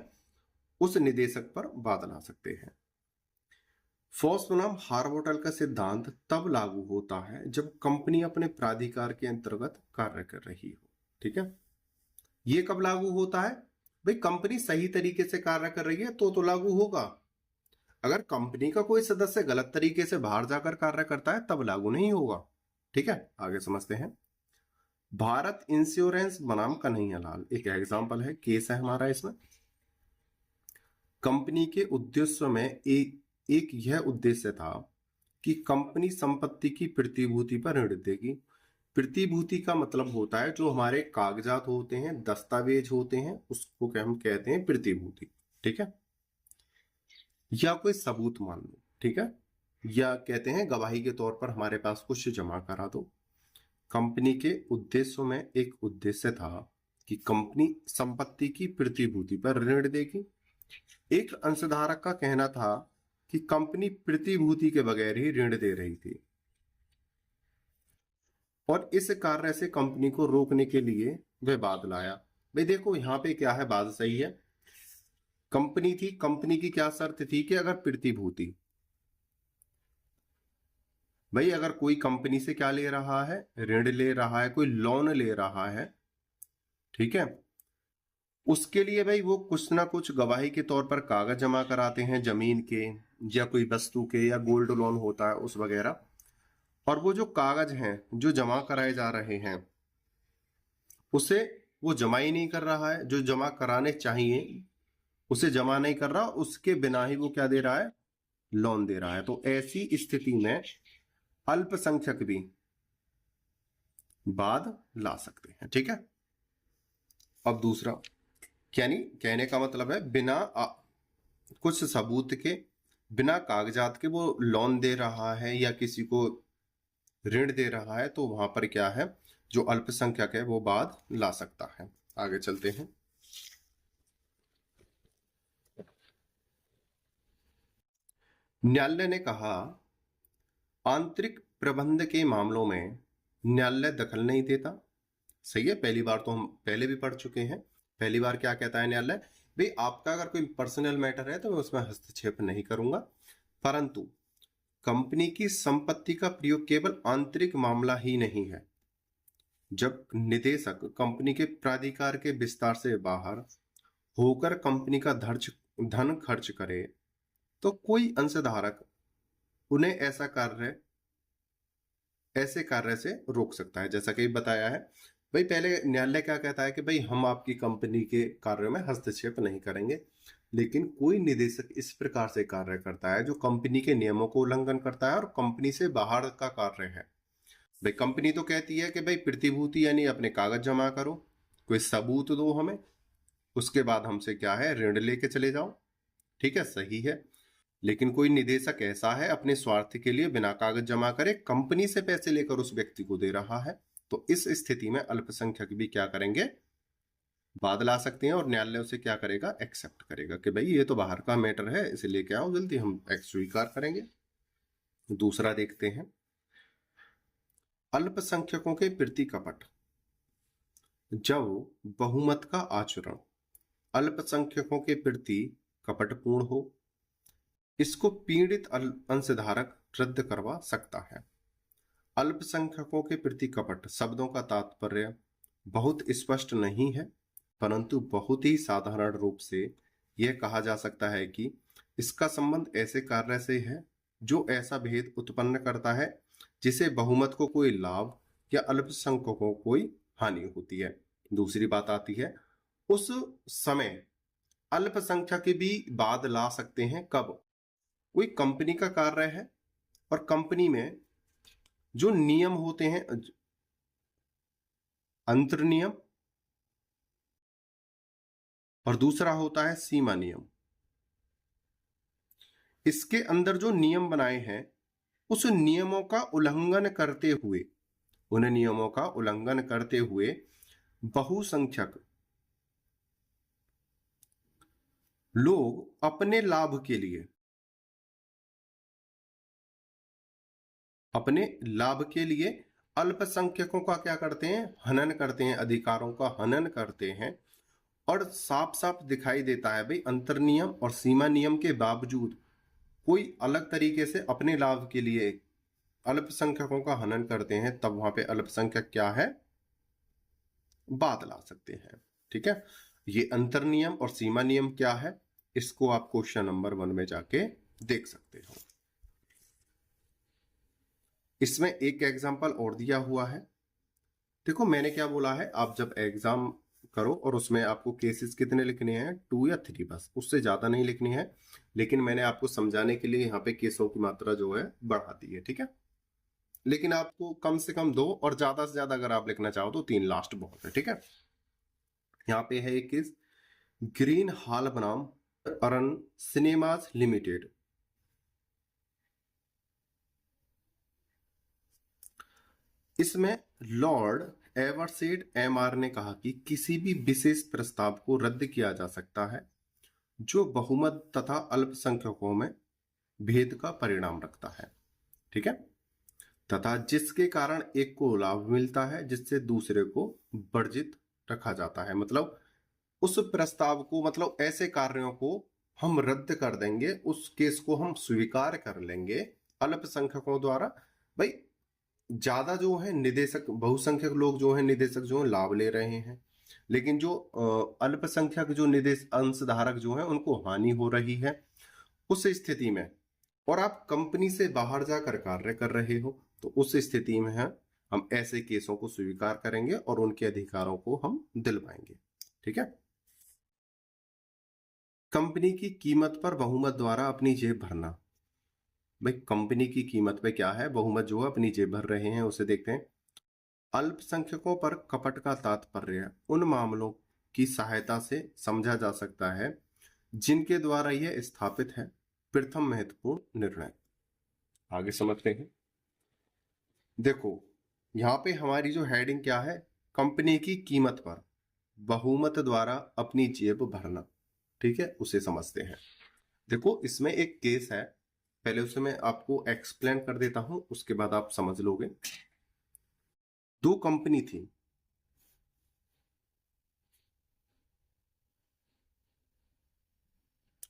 उस निदेशक पर वाद ला सकते हैं। फॉस बनाम हार्बोटल का सिद्धांत तब लागू होता है जब कंपनी अपने प्राधिकार के अंतर्गत कार्य कर रही हो। ठीक है, ये कब लागू होता है, भाई कंपनी सही तरीके से कार्य कर रही है तो लागू होगा। अगर कंपनी का कोई सदस्य गलत तरीके से बाहर जाकर कार्य करता है तब लागू नहीं होगा। ठीक है, आगे समझते हैं। भारत इंश्योरेंस बनाम कन्हैयालाल एक एग्जांपल है, केस है हमारा। इसमें कंपनी के उद्देश्य में एक यह उद्देश्य था कि कंपनी संपत्ति की प्रतिभूति पर ऋण देगी। प्रतिभूति का मतलब होता है जो हमारे कागजात होते हैं, दस्तावेज होते हैं, उसको हम कहते हैं प्रतिभूति। ठीक है, या कोई सबूत मान लो, ठीक है, या कहते हैं गवाही के तौर पर हमारे पास कुछ जमा करा दो। कंपनी के उद्देश्यों में एक उद्देश्य था कि कंपनी संपत्ति की प्रतिभूति पर ऋण देगी। एक अंशधारक का कहना था कि कंपनी प्रतिभूति के बगैर ही ऋण दे रही थी और इस कार्य से कंपनी को रोकने के लिए वह वाद लाया। भाई देखो यहां पे क्या है, बात सही है, कंपनी थी, कंपनी की क्या शर्त थी कि अगर प्रतिभूति, भाई अगर कोई कंपनी से क्या ले रहा है, ऋण ले रहा है, कोई लोन ले रहा है, ठीक है, उसके लिए भाई वो कुछ ना कुछ गवाही के तौर पर कागज जमा कराते हैं, जमीन के या कोई वस्तु के, या गोल्ड लोन होता है उस वगैरह। और वो जो कागज हैं जो जमा कराए जा रहे हैं उसे वो जमा ही नहीं कर रहा है, जो जमा कराने चाहिए उसे जमा नहीं कर रहा, उसके बिना ही वो क्या दे रहा है, लोन दे रहा है। तो ऐसी स्थिति में अल्पसंख्यक भी बाद ला सकते हैं। ठीक है। अब दूसरा, यानी कहने का मतलब है बिना कुछ सबूत के, बिना कागजात के वो लोन दे रहा है या किसी को ऋण दे रहा है, तो वहां पर क्या है, जो अल्पसंख्यक है वो बाद ला सकता है। आगे चलते हैं। न्यायालय ने कहा, आंतरिक प्रबंध के मामलों में न्यायालय दखल नहीं देता। सही है, पहली बार तो हम पहले भी पढ़ चुके हैं। पहली बार क्या कहता है न्यायालय, भाई आपका अगर कोई पर्सनल मैटर है तो मैं उसमें हस्तक्षेप नहीं करूंगा, परंतु कंपनी की संपत्ति का प्रयोग केवल आंतरिक मामला ही नहीं है। जब निदेशक कंपनी के प्राधिकार के विस्तार से बाहर होकर कंपनी का धन खर्च करे, तो कोई अंशधारक उन्हें ऐसे कार्य से रोक सकता है। जैसा कि बताया है, भाई पहले न्यायालय क्या कहता है कि भाई हम आपकी कंपनी के कार्यों में हस्तक्षेप नहीं करेंगे, लेकिन कोई निदेशक इस प्रकार से कार्य करता है जो कंपनी के नियमों को उल्लंघन करता है और कंपनी से बाहर का कार्य है। भाई कंपनी तो कहती है कि भाई प्रतिभूति यानी अपने कागज जमा करो, कोई सबूत दो हमें, उसके बाद हमसे क्या है, ऋण लेके चले जाओ। ठीक है, सही है। लेकिन कोई निदेशक ऐसा है अपने स्वार्थ के लिए बिना कागज जमा करे कंपनी से पैसे लेकर उस व्यक्ति को दे रहा है, तो इस स्थिति में अल्पसंख्यक भी क्या करेंगे, बाद ला सकते हैं और न्यायालय उसे क्या करेगा, एक्सेप्ट करेगा कि भाई ये तो बाहर का मैटर है, इसे लेके आओ जल्दी, हम स्वीकार करेंगे। दूसरा देखते हैं, अल्पसंख्यकों के प्रति कपट। जब बहुमत का आचरण अल्पसंख्यकों के प्रति कपटपूर्ण हो, इसको पीड़ित अंशधारक रद्द करवा सकता है। अल्पसंख्यकों के प्रति कपट शब्दों का तात्पर्य बहुत स्पष्ट नहीं है, परंतु बहुत ही साधारण रूप से यह कहा जा सकता है कि इसका संबंध ऐसे कार्य से है जो ऐसा भेद उत्पन्न करता है जिसे बहुमत को कोई लाभ या अल्पसंख्यकों को कोई हानि होती है। दूसरी बात आती है, उस समय अल्पसंख्यक भी बाद ला सकते हैं कब, कोई कंपनी का कार्य है और कंपनी में जो नियम होते हैं, अंतर नियम, और दूसरा होता है सीमा नियम। इसके अंदर जो नियम बनाए हैं उस नियमों का उल्लंघन करते हुए, उन नियमों का उल्लंघन करते हुए बहुसंख्यक लोग अपने लाभ के लिए अल्पसंख्यकों का क्या करते हैं, हनन करते हैं, अधिकारों का हनन करते हैं। और साफ साफ दिखाई देता है भाई अंतर्नियम और सीमा नियम के बावजूद कोई अलग तरीके से अपने लाभ के लिए अल्पसंख्यकों का हनन करते हैं, तब वहां पे अल्पसंख्यक क्या है, बाद ला सकते हैं। ठीक है, ये अंतर्नियम और सीमा नियम क्या है, इसको आप क्वेश्चन नंबर 1 में जाके देख सकते हो। इसमें एक एग्जांपल और दिया हुआ है। देखो मैंने क्या बोला है, आप जब एग्जाम करो और उसमें आपको केसेस कितने लिखने हैं, 2 या 3, बस उससे ज्यादा नहीं लिखनी है, लेकिन मैंने आपको समझाने के लिए यहाँ पे केसों की मात्रा जो है बढ़ा दी है। ठीक है, लेकिन आपको कम से कम 2 और ज्यादा से ज्यादा अगर आप लिखना चाहो तो 3 लास्ट बहुत है। ठीक है, यहाँ पे है एक केस, ग्रीन हॉल बनाम अरन सिनेमाज लिमिटेड। इसमें लॉर्ड एवरसेड एमआर ने कहा कि किसी भी विशेष प्रस्ताव को रद्द किया जा सकता है जो बहुमत तथा अल्पसंख्यकों में भेद का परिणाम रखता है। ठीक है, तथा जिसके कारण एक को लाभ मिलता है जिससे दूसरे को वर्जित रखा जाता है। मतलब उस प्रस्ताव को, मतलब ऐसे कार्यों को हम रद्द कर देंगे, उस केस को हम स्वीकार कर लेंगे अल्पसंख्यकों द्वारा। भाई ज्यादा जो है निदेशक, बहुसंख्यक लोग जो है निदेशक जो है लाभ ले रहे हैं, लेकिन जो अल्पसंख्यक जो निदेश अंशधारक जो है उनको हानि हो रही है। उस स्थिति में, और आप कंपनी से बाहर जाकर कार्य कर रहे हो, तो उस स्थिति में है हम ऐसे केसों को स्वीकार करेंगे और उनके अधिकारों को हम दिलवाएंगे। ठीक है। कंपनी की कीमत पर बहुमत द्वारा अपनी जेब भरना। भाई कंपनी की कीमत पे क्या है, बहुमत जो है अपनी जेब भर रहे हैं, उसे देखते हैं। अल्पसंख्यकों पर कपट का तात्पर्य उन मामलों की सहायता से समझा जा सकता है जिनके द्वारा यह स्थापित है। प्रथम महत्वपूर्ण निर्णय। आगे समझते हैं। देखो यहां पे हमारी जो हेडिंग क्या है, कंपनी की कीमत पर बहुमत द्वारा अपनी जेब भरना। ठीक है, उसे समझते हैं। देखो इसमें एक केस है, पहले उसे मैं आपको एक्सप्लेन कर देता हूं, उसके बाद आप समझ लोगे। दो कंपनी थी,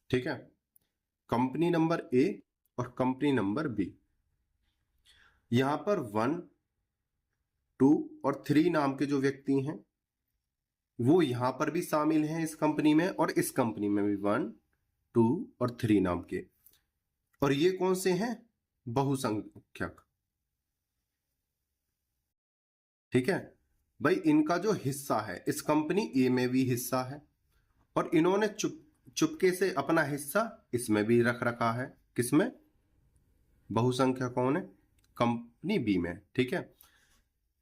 ठीक है, कंपनी नंबर ए और कंपनी नंबर बी। यहां पर 1, 2 और 3 नाम के जो व्यक्ति हैं वो यहां पर भी शामिल हैं इस कंपनी में, और इस कंपनी में भी 1, 2 और 3 नाम के। और ये कौन से हैं, बहुसंख्यक। ठीक है भाई, इनका जो हिस्सा है इस कंपनी ए में भी हिस्सा है, और इन्होंने चुपके से अपना हिस्सा इसमें भी रख रखा है। किसमें, बहुसंख्यकों ने कंपनी बी में। ठीक है,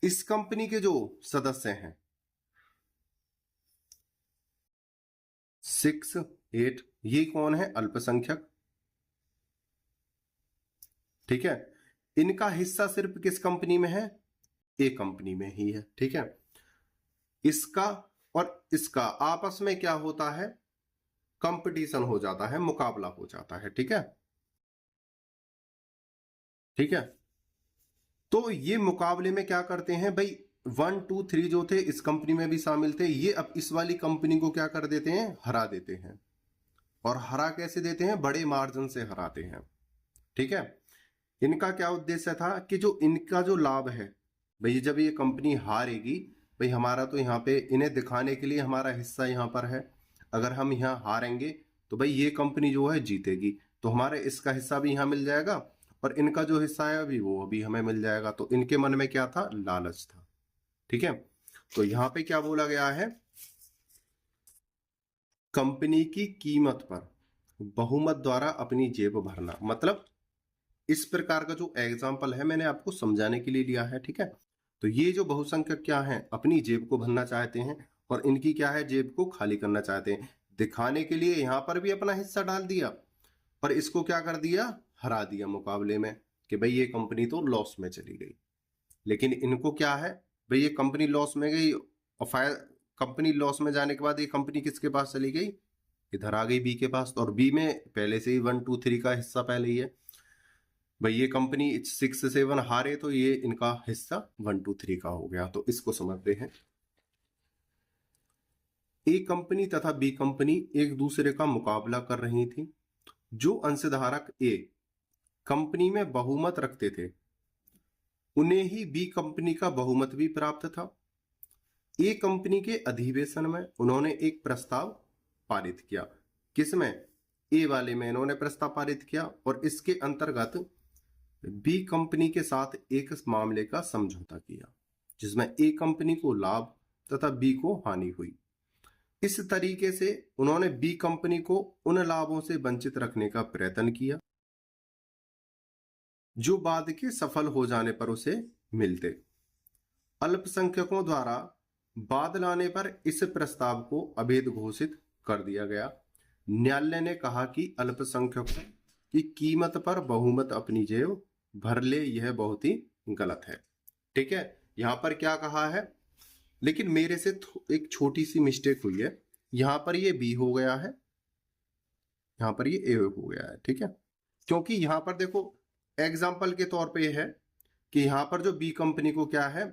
इस कंपनी के जो सदस्य हैं 6, 8, ये कौन है, अल्पसंख्यक। ठीक है, इनका हिस्सा सिर्फ किस कंपनी में है, ए कंपनी में ही है। ठीक है, इसका और इसका आपस में क्या होता है, कंपटीशन हो जाता है, मुकाबला हो जाता है। ठीक है, ठीक है, तो ये मुकाबले में क्या करते हैं भाई, 1, 2, 3 जो थे इस कंपनी में भी शामिल थे, ये अब इस वाली कंपनी को क्या कर देते हैं, हरा देते हैं। और हरा कैसे देते हैं, बड़े मार्जिन से हराते हैं। ठीक है, इनका क्या उद्देश्य था कि जो इनका जो लाभ है भाई, जब ये कंपनी हारेगी भाई, हमारा तो यहाँ पे इन्हें दिखाने के लिए हमारा हिस्सा यहाँ पर है, अगर हम यहाँ हारेंगे तो भाई ये कंपनी जो है जीतेगी, तो हमारे इसका हिस्सा भी यहाँ मिल जाएगा, और इनका जो हिस्सा है अभी वो अभी हमें मिल जाएगा। तो इनके मन में क्या था, लालच था। ठीक है, तो यहाँ पे क्या बोला गया है, कंपनी की कीमत पर बहुमत द्वारा अपनी जेब भरना। मतलब इस प्रकार का जो एग्जाम्पल है मैंने आपको समझाने के लिए लिया है। ठीक है, तो ये जो बहुसंख्यक क्या है, अपनी जेब को भरना चाहते हैं, और इनकी क्या है, जेब को खाली करना चाहते हैं। दिखाने के लिए यहां पर भी अपना हिस्सा डाल दिया, और इसको क्या कर दिया, हरा दिया मुकाबले में, कि भाई ये कंपनी तो लॉस में चली गई। लेकिन इनको क्या है भाई, ये कंपनी लॉस में गई, और कंपनी लॉस में जाने के बाद ये कंपनी किसके पास चली गई, इधर आ गई बी के पास, और बी में पहले से ही 1, 2, 3 का हिस्सा पहले ही है भाई। ये कंपनी 6, 7 हारे तो ये इनका हिस्सा 1, 2, 3 का हो गया। तो इसको समझते हैं। ए कंपनी तथा बी कंपनी एक दूसरे का मुकाबला कर रही थी। जो अंशधारक ए कंपनी में बहुमत रखते थे, उन्हें ही बी कंपनी का बहुमत भी प्राप्त था। ए कंपनी के अधिवेशन में उन्होंने एक प्रस्ताव पारित किया। किसमें, ए वाले में इन्होंने प्रस्ताव पारित किया, और इसके अंतर्गत बी कंपनी के साथ एक मामले का समझौता किया, जिसमें ए कंपनी को लाभ तथा बी को हानि हुई। इस तरीके से उन्होंने बी कंपनी को उन लाभों से वंचित रखने का प्रयत्न किया जो बाद के सफल हो जाने पर उसे मिलते। अल्पसंख्यकों द्वारा बाद लाने पर इस प्रस्ताव को अवैध घोषित कर दिया गया। न्यायालय ने कहा कि अल्पसंख्यकों की कीमत पर बहुमत अपनी जेब भर ले, यह बहुत ही गलत है। ठीक है, यहां पर क्या कहा है, लेकिन मेरे से एक छोटी सी मिस्टेक हुई है। यहां पर ये बी हो गया है, यहां पर ये ए हो गया है। ठीक है, क्योंकि यहां पर देखो एग्जाम्पल के तौर पे है कि यहां पर जो बी कंपनी को क्या है,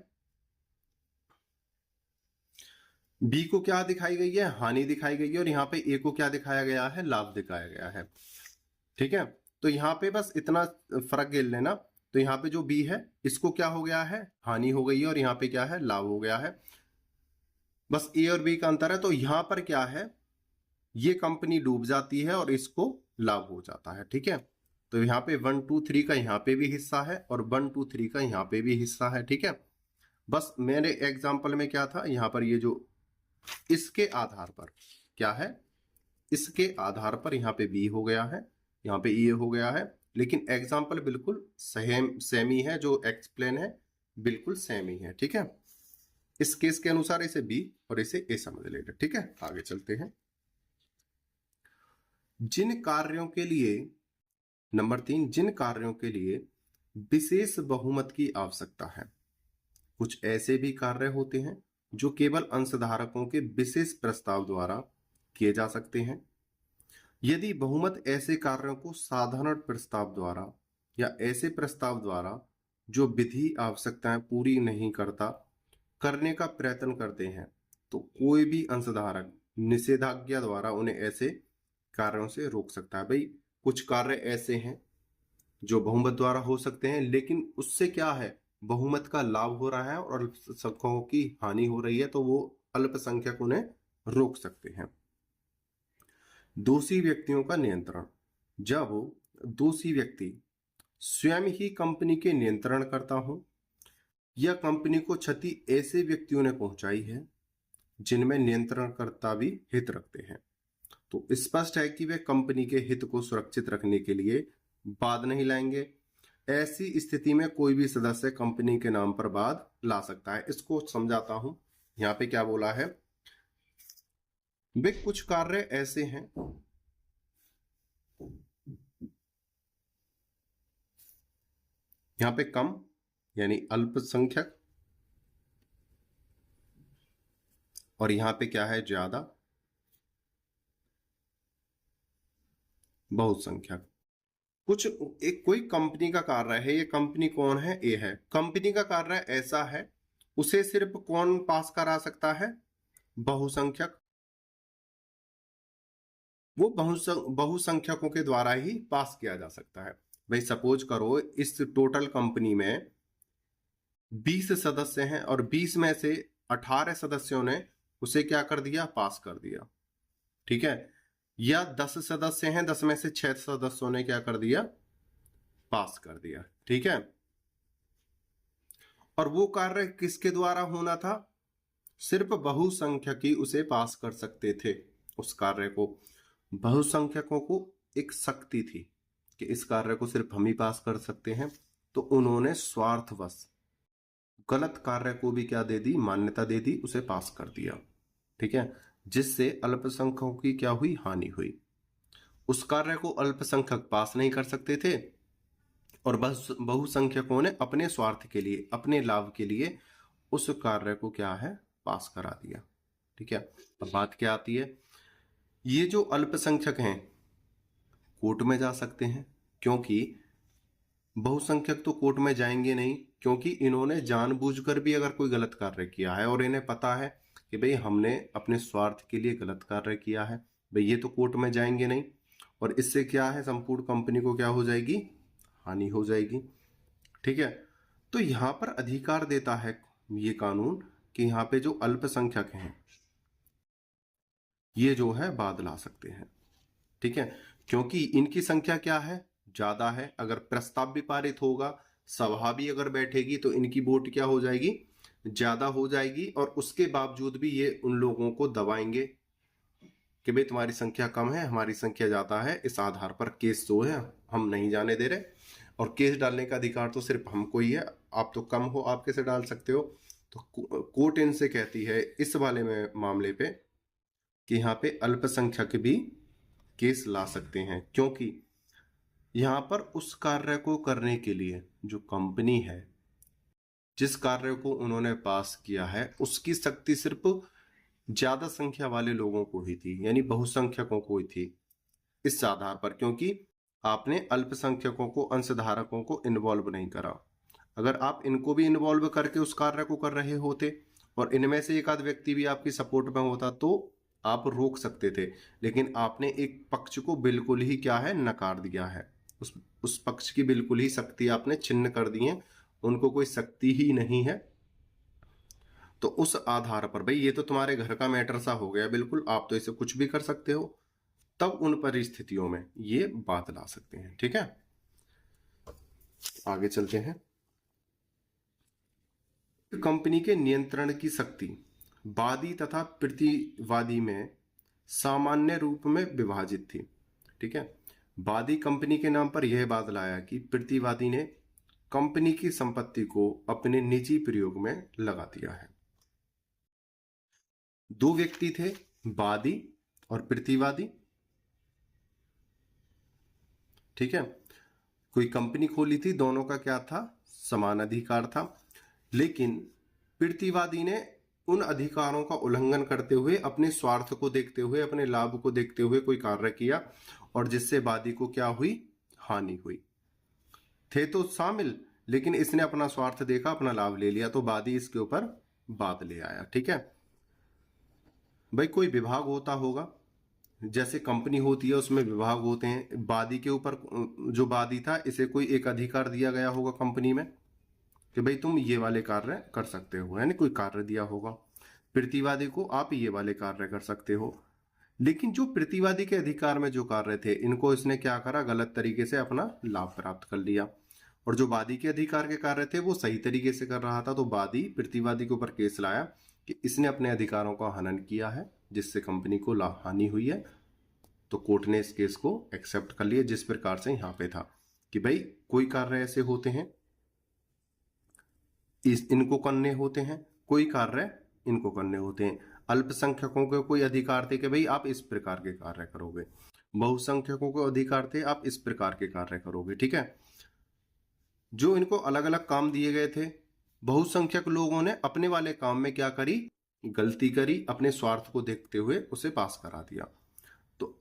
बी को क्या दिखाई गई है, हानि दिखाई गई है, और यहाँ पे ए को क्या दिखाया गया है, लाभ दिखाया गया है। ठीक है, तो यहाँ पे बस इतना फर्क गिन लेना। तो यहाँ पे जो बी है इसको क्या हो गया है, हानि हो गई है, और यहाँ पे क्या है, लाभ हो गया है। बस ए और बी का अंतर है। तो यहाँ पर क्या है, ये कंपनी डूब जाती है और इसको लाभ हो जाता है। ठीक है, तो यहाँ पे 1, 2, 3 का यहाँ पे भी हिस्सा है, और 1, 2, 3 का यहाँ पे भी हिस्सा है। ठीक है, बस मेरे एग्जाम्पल में क्या था, यहां पर ये जो इसके आधार पर क्या है, इसके आधार पर यहाँ पे बी हो गया है, यहाँ पे ए हो गया है, लेकिन एग्जाम्पल बिल्कुल सेम ही है, जो एक्सप्लेन है बिल्कुल सेम ही है। ठीक है, इस केस के अनुसार इसे बी और इसे ए समझ लेंगे। ठीक है, आगे चलते हैं। जिन कार्यों के लिए, नंबर 3, जिन कार्यों के लिए विशेष बहुमत की आवश्यकता है। कुछ ऐसे भी कार्य होते हैं जो केवल अंशधारकों के विशेष प्रस्ताव द्वारा किए जा सकते हैं। यदि बहुमत ऐसे कार्यों को साधारण प्रस्ताव द्वारा या ऐसे प्रस्ताव द्वारा जो विधि आवश्यकताएं पूरी नहीं करता करने का प्रयत्न करते हैं, तो कोई भी अंशधारक निषेधाज्ञा द्वारा उन्हें ऐसे कार्यों से रोक सकता है। भाई कुछ कार्य ऐसे हैं जो बहुमत द्वारा हो सकते हैं, लेकिन उससे क्या है, बहुमत का लाभ हो रहा है और अल्पसंख्यकों की हानि हो रही है, तो वो अल्पसंख्यक उन्हें रोक सकते हैं। दोषी व्यक्तियों का नियंत्रण। जब दोषी व्यक्ति स्वयं ही कंपनी के नियंत्रण करता हो या कंपनी को क्षति ऐसे व्यक्तियों ने पहुंचाई है जिनमें नियंत्रणकर्ता भी हित रखते हैं, तो स्पष्ट है कि वे कंपनी के हित को सुरक्षित रखने के लिए वाद नहीं लाएंगे। ऐसी स्थिति में कोई भी सदस्य कंपनी के नाम पर वाद ला सकता है। इसको समझाता हूं। यहां पे क्या बोला है, वे कुछ कार्य ऐसे हैं, यहां पे कम यानी अल्पसंख्यक, और यहां पे क्या है, ज्यादा बहुसंख्यक। कुछ एक कोई कंपनी का कार्य है, ये कंपनी कौन है, ए है, कंपनी का कार्य ऐसा है, उसे सिर्फ कौन पास करा सकता है, बहुसंख्यक। वो बहुसंख्यकों के द्वारा ही पास किया जा सकता है। भाई सपोज करो इस टोटल कंपनी में 20 सदस्य हैं और 20 में से 18 सदस्यों ने उसे क्या कर दिया, पास कर दिया। ठीक है, या 10 सदस्य हैं, 10 में से 6 सदस्यों ने क्या कर दिया, पास कर दिया। ठीक है, और वो कार्य किसके द्वारा होना था, सिर्फ बहुसंख्यक ही उसे पास कर सकते थे। उस कार्य को बहुसंख्यकों को एक शक्ति थी कि इस कार्य को सिर्फ हम ही पास कर सकते हैं, तो उन्होंने स्वार्थवश गलत कार्य को भी क्या दे दी, मान्यता दे दी, उसे पास कर दिया। ठीक है, जिससे अल्पसंख्यकों की क्या हुई, हानि हुई। उस कार्य को अल्पसंख्यक पास नहीं कर सकते थे और बहुसंख्यकों ने अपने स्वार्थ के लिए, अपने लाभ के लिए उस कार्य को क्या है, पास करा दिया। ठीक है, अब बात क्या आती है, ये जो अल्पसंख्यक हैं कोर्ट में जा सकते हैं, क्योंकि बहुसंख्यक तो कोर्ट में जाएंगे नहीं, क्योंकि इन्होंने जानबूझकर भी अगर कोई गलत कार्य किया है और इन्हें पता है कि भाई हमने अपने स्वार्थ के लिए गलत कार्य किया है, भाई ये तो कोर्ट में जाएंगे नहीं, और इससे क्या है, संपूर्ण कंपनी को क्या हो जाएगी, हानि हो जाएगी। ठीक है, तो यहां पर अधिकार देता है ये कानून कि यहाँ पे जो अल्पसंख्यक हैं ये जो है वाद ला सकते हैं। ठीक है, क्योंकि इनकी संख्या क्या है, ज्यादा है। अगर प्रस्ताव भी पारित होगा, सभा भी अगर बैठेगी, तो इनकी वोट क्या हो जाएगी, ज्यादा हो जाएगी, और उसके बावजूद भी ये उन लोगों को दबाएंगे कि भाई तुम्हारी संख्या कम है, हमारी संख्या ज्यादा है, इस आधार पर केस जो है हम नहीं जाने दे रहे, और केस डालने का अधिकार तो सिर्फ हमको ही है, आप तो कम हो, आप कैसे डाल सकते हो। तो कोर्ट इनसे कहती है इस वाले में मामले पे कि यहाँ पे अल्पसंख्यक भी केस ला सकते हैं, क्योंकि यहां पर उस कार्य को करने के लिए जो कंपनी है, जिस कार्य को उन्होंने पास किया है, उसकी शक्ति सिर्फ ज्यादा संख्या वाले लोगों को ही थी, यानी बहुसंख्यकों को ही थी। इस आधार पर, क्योंकि आपने अल्पसंख्यकों को, अंशधारकों को इन्वॉल्व नहीं करा। अगर आप इनको भी इन्वॉल्व करके उस कार्य को कर रहे होते और इनमें से एक आध व्यक्ति भी आपकी सपोर्ट में होता, तो आप रोक सकते थे, लेकिन आपने एक पक्ष को बिल्कुल ही क्या है, नकार दिया है। उस पक्ष की बिल्कुल ही शक्ति आपने छिन्न कर दी है, उनको कोई शक्ति ही नहीं है। तो उस आधार पर भाई ये तो तुम्हारे घर का मैटर सा हो गया, बिल्कुल आप तो इसे कुछ भी कर सकते हो, तब उन परिस्थितियों में ये बात ला सकते हैं। ठीक है, आगे चलते हैं। कंपनी के नियंत्रण की शक्ति वादी तथा प्रतिवादी में सामान्य रूप में विभाजित थी। ठीक है, वादी कंपनी के नाम पर यह बात लाया कि प्रतिवादी ने कंपनी की संपत्ति को अपने निजी प्रयोग में लगा दिया है। दो व्यक्ति थे, वादी और प्रतिवादी। ठीक है, कोई कंपनी खोली थी, दोनों का क्या था, समान अधिकार था, लेकिन प्रतिवादी ने उन अधिकारों का उल्लंघन करते हुए, अपने स्वार्थ को देखते हुए, अपने लाभ को देखते हुए कोई कार्य किया और जिससे वादी को क्या हुई, हानि हुई। थे तो शामिल, लेकिन इसने अपना स्वार्थ देखा, अपना लाभ ले लिया, तो वादी इसके ऊपर बात ले आया। ठीक है भाई, कोई विभाग होता होगा, जैसे कंपनी होती है उसमें विभाग होते हैं। वादी के ऊपर, जो वादी था, इसे कोई एक अधिकार दिया गया होगा कंपनी में कि भाई तुम ये वाले कार्य कर सकते हो, यानी कोई कार्य दिया होगा। प्रतिवादी को आप ये वाले कार्य कर सकते हो, लेकिन जो प्रतिवादी के अधिकार में जो कार्य थे, इनको इसने क्या करा, गलत तरीके से अपना लाभ प्राप्त कर लिया। और जो वादी के अधिकार के कार्य थे वो सही तरीके से कर रहा था, तो वादी प्रतिवादी के ऊपर केस लाया कि इसने अपने अधिकारों का हनन किया है, जिससे कंपनी को लाभ हानि हुई है। तो कोर्ट ने इस केस को एक्सेप्ट कर लिया, जिस प्रकार से यहां पे था कि भाई कोई कार्य ऐसे होते हैं, इनको करने होते हैं, कोई कार्य इनको करने होते हैं। अल्पसंख्यकों के कोई अधिकार थे कि भाई आप इस प्रकार के कार्य करोगे, बहुसंख्यकों को अधिकार थे आप इस प्रकार के कार्य करोगे। ठीक है, जो इनको अलग अलग काम दिए गए थे, बहुसंख्यक लोगों ने अपने वाले काम में क्या करी, गलती करी, अपने स्वार्थ को देखते हुए उसे पास करा दिया। तो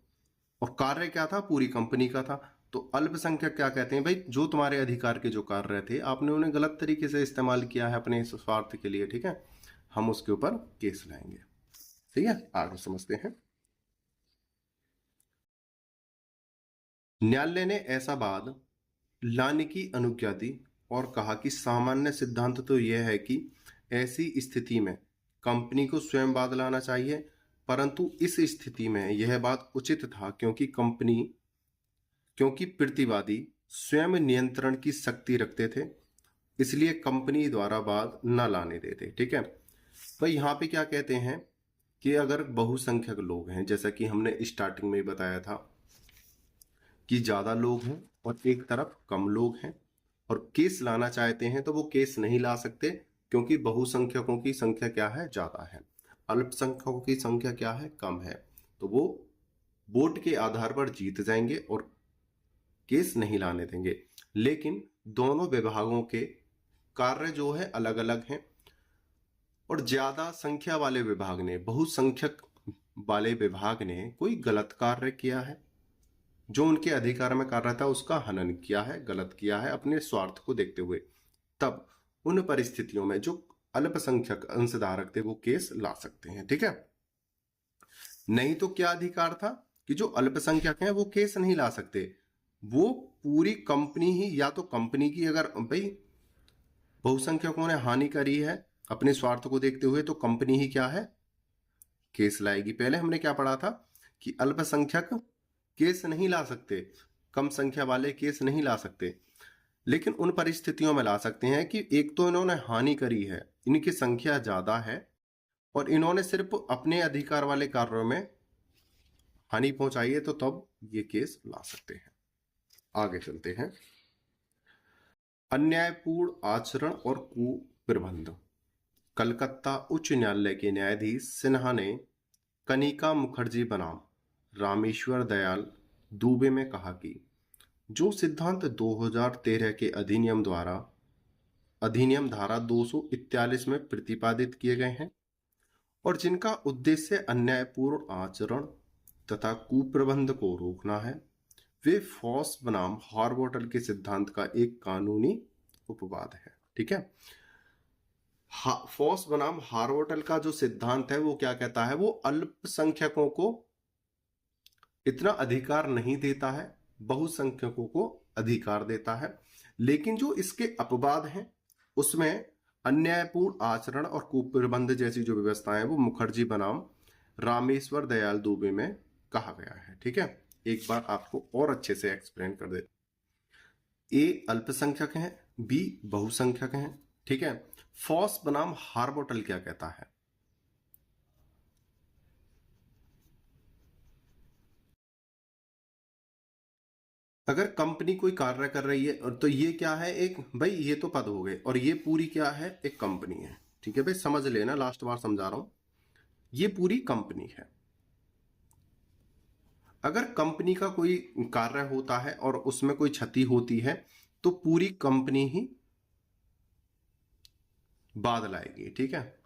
और कार्य क्या था, पूरी कंपनी का था। तो अल्पसंख्यक क्या कहते हैं, भाई जो तुम्हारे अधिकार के जो कार्य थे, आपने उन्हें गलत तरीके से इस्तेमाल किया है अपने स्वार्थ के लिए। ठीक है, हम उसके ऊपर केस लाएंगे। ठीक है, आगे समझते हैं। न्यायालय ने ऐसा वाद लाने की अनुज्ञा दी और कहा कि सामान्य सिद्धांत तो यह है कि ऐसी स्थिति में कंपनी को स्वयं वाद लाना चाहिए, परंतु इस स्थिति में यह बात उचित था क्योंकि प्रतिवादी स्वयं नियंत्रण की शक्ति रखते थे, इसलिए कंपनी द्वारा वाद न लाने देते। ठीक है भाई, यहाँ पे क्या कहते हैं कि अगर बहुसंख्यक लोग हैं, जैसा कि हमने स्टार्टिंग में बताया था कि ज्यादा लोग हैं और एक तरफ कम लोग हैं और केस लाना चाहते हैं, तो वो केस नहीं ला सकते, क्योंकि बहुसंख्यकों की संख्या क्या है, ज्यादा है, अल्पसंख्यकों की संख्या क्या है, कम है। तो वो वोट के आधार पर जीत जाएंगे और केस नहीं लाने देंगे। लेकिन दोनों विभागों के कार्य जो है अलग अलग हैं, और ज्यादा संख्या वाले विभाग ने, बहुसंख्यक वाले विभाग ने कोई गलत कार्य किया है, जो उनके अधिकार में कार्य था उसका हनन किया है, गलत किया है अपने स्वार्थ को देखते हुए, तब उन परिस्थितियों में जो अल्पसंख्यक अंशधारक थे वो केस ला सकते हैं। ठीक है, नहीं तो क्या अधिकार था कि जो अल्पसंख्यक हैं वो केस नहीं ला सकते, वो पूरी कंपनी ही, या तो कंपनी की, अगर भाई बहुसंख्यकों ने हानि करी है अपने स्वार्थ को देखते हुए, तो कंपनी ही क्या है, केस लाएगी। पहले हमने क्या पढ़ा था कि अल्पसंख्यक केस नहीं ला सकते, कम संख्या वाले केस नहीं ला सकते, लेकिन उन परिस्थितियों में ला सकते हैं कि एक तो इन्होंने हानि करी है, इनकी संख्या ज्यादा है और इन्होंने सिर्फ अपने अधिकार वाले कार्यों में हानि पहुंचाई है, तो तब ये केस ला सकते हैं। आगे चलते हैं। अन्यायपूर्ण आचरण और कुप्रबंध। कलकत्ता उच्च न्यायालय के न्यायाधीश सिन्हा ने कनिका मुखर्जी बनाम रामेश्वर दयाल दुबे में कहा कि जो सिद्धांत 2013 के अधिनियम धारा 241 में प्रतिपादित किए गए हैं और जिनका उद्देश्य अन्यायपूर्ण आचरण तथा कुप्रबंध को रोकना है, वे फॉस बनाम हार्बोटल के सिद्धांत का एक कानूनी उपवाद है। ठीक है, फॉस बनाम हार्बोटल का जो सिद्धांत है वो क्या कहता है, वो अल्पसंख्यकों को इतना अधिकार नहीं देता है, बहुसंख्यकों को अधिकार देता है, लेकिन जो इसके अपवाद हैं उसमें अन्यायपूर्ण आचरण और कुप्रबंध जैसी जो व्यवस्थाएं वो मुखर्जी बनाम रामेश्वर दयाल दुबे में कहा गया है। ठीक है, एक बार आपको और अच्छे से एक्सप्लेन कर दे। ए अल्पसंख्यक हैं, बी बहुसंख्यक हैं। ठीक है, फॉस बनाम हार्बोटल क्या कहता है? अगर कंपनी कोई कार्य कर रही है, और तो ये क्या है, एक भाई ये तो पद हो गए, और ये पूरी क्या है, एक कंपनी है। ठीक है भाई, समझ लेना, लास्ट बार समझा रहा हूं, ये पूरी कंपनी है। अगर कंपनी का कोई कार्य होता है और उसमें कोई क्षति होती है तो पूरी कंपनी ही बाद लाएगी। ठीक है,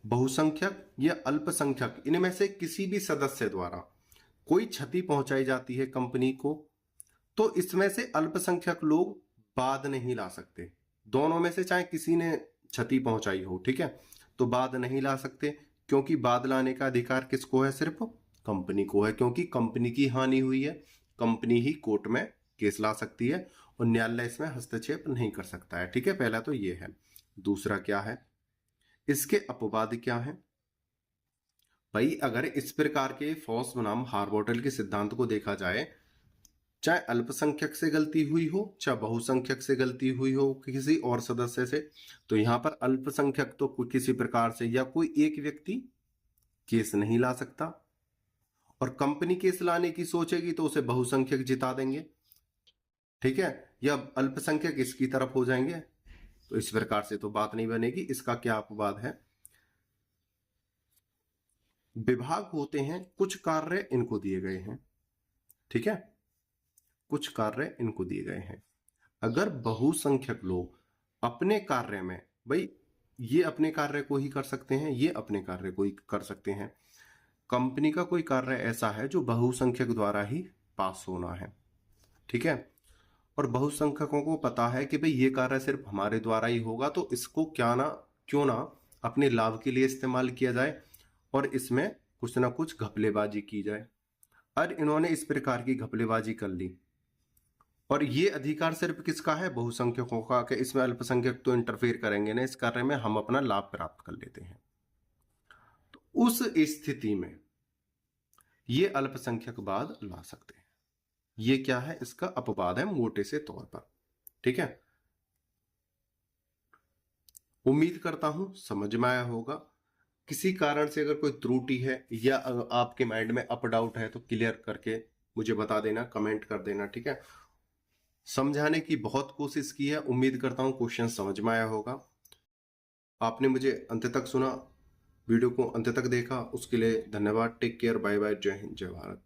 बहुसंख्यक या अल्पसंख्यक, इनमें से किसी भी सदस्य द्वारा कोई क्षति पहुंचाई जाती है कंपनी को, तो इसमें से अल्पसंख्यक लोग बाद नहीं ला सकते। दोनों में से चाहे किसी ने क्षति पहुंचाई हो, ठीक है, तो बाद नहीं ला सकते, क्योंकि बाद लाने का अधिकार किसको है? सिर्फ कंपनी को है, क्योंकि कंपनी की हानि हुई है। कंपनी ही कोर्ट में केस ला सकती है और न्यायालय इसमें हस्तक्षेप नहीं कर सकता है। ठीक है, पहला तो ये है। दूसरा क्या है, इसके अपवाद क्या है? भाई अगर इस प्रकार के फॉस बनाम हार्बोटल के सिद्धांत को देखा जाए, चाहे अल्पसंख्यक से गलती हुई हो, चाहे बहुसंख्यक से गलती हुई हो किसी और सदस्य से, तो यहां पर अल्पसंख्यक तो कोई किसी प्रकार से या कोई एक व्यक्ति केस नहीं ला सकता, और कंपनी केस लाने की सोचेगी तो उसे बहुसंख्यक जिता देंगे। ठीक है, या अल्पसंख्यक इसकी तरफ हो जाएंगे, तो इस प्रकार से तो बात नहीं बनेगी। इसका क्या अपवाद है? विभाग होते हैं, कुछ कार्य इनको दिए गए हैं। ठीक है, कुछ कार्य इनको दिए गए हैं। अगर बहुसंख्यक लोग अपने कार्य में, भाई ये अपने कार्य को ही कर सकते हैं, ये अपने कार्य को ही कर सकते हैं, कंपनी का कोई कार्य ऐसा है जो बहुसंख्यक द्वारा ही पास होना है। ठीक है, और बहुसंख्यकों को पता है कि भाई ये कार्य सिर्फ हमारे द्वारा ही होगा, तो इसको क्यों ना अपने लाभ के लिए इस्तेमाल किया जाए और इसमें कुछ ना कुछ घपलेबाजी की जाए। और इन्होंने इस प्रकार की घपलेबाजी कर ली, और ये अधिकार सिर्फ किसका है? बहुसंख्यकों का, कि इसमें अल्पसंख्यक तो इंटरफेयर करेंगे ना इस कार्य में, हम अपना लाभ प्राप्त कर लेते हैं। तो उस स्थिति में ये अल्पसंख्यक बाद ला सकते हैं। ये क्या है? इसका अपवाद है मोटे से तौर पर। ठीक है, उम्मीद करता हूं समझ में आया होगा। किसी कारण से अगर कोई त्रुटि है या आपके माइंड में अप डाउट है तो क्लियर करके मुझे बता देना, कमेंट कर देना। ठीक है, समझाने की बहुत कोशिश की है, उम्मीद करता हूं क्वेश्चन समझ में आया होगा। आपने मुझे अंत तक सुना, वीडियो को अंत तक देखा, उसके लिए धन्यवाद। टेक केयर, बाय बाय, जय हिंद, जय भारत।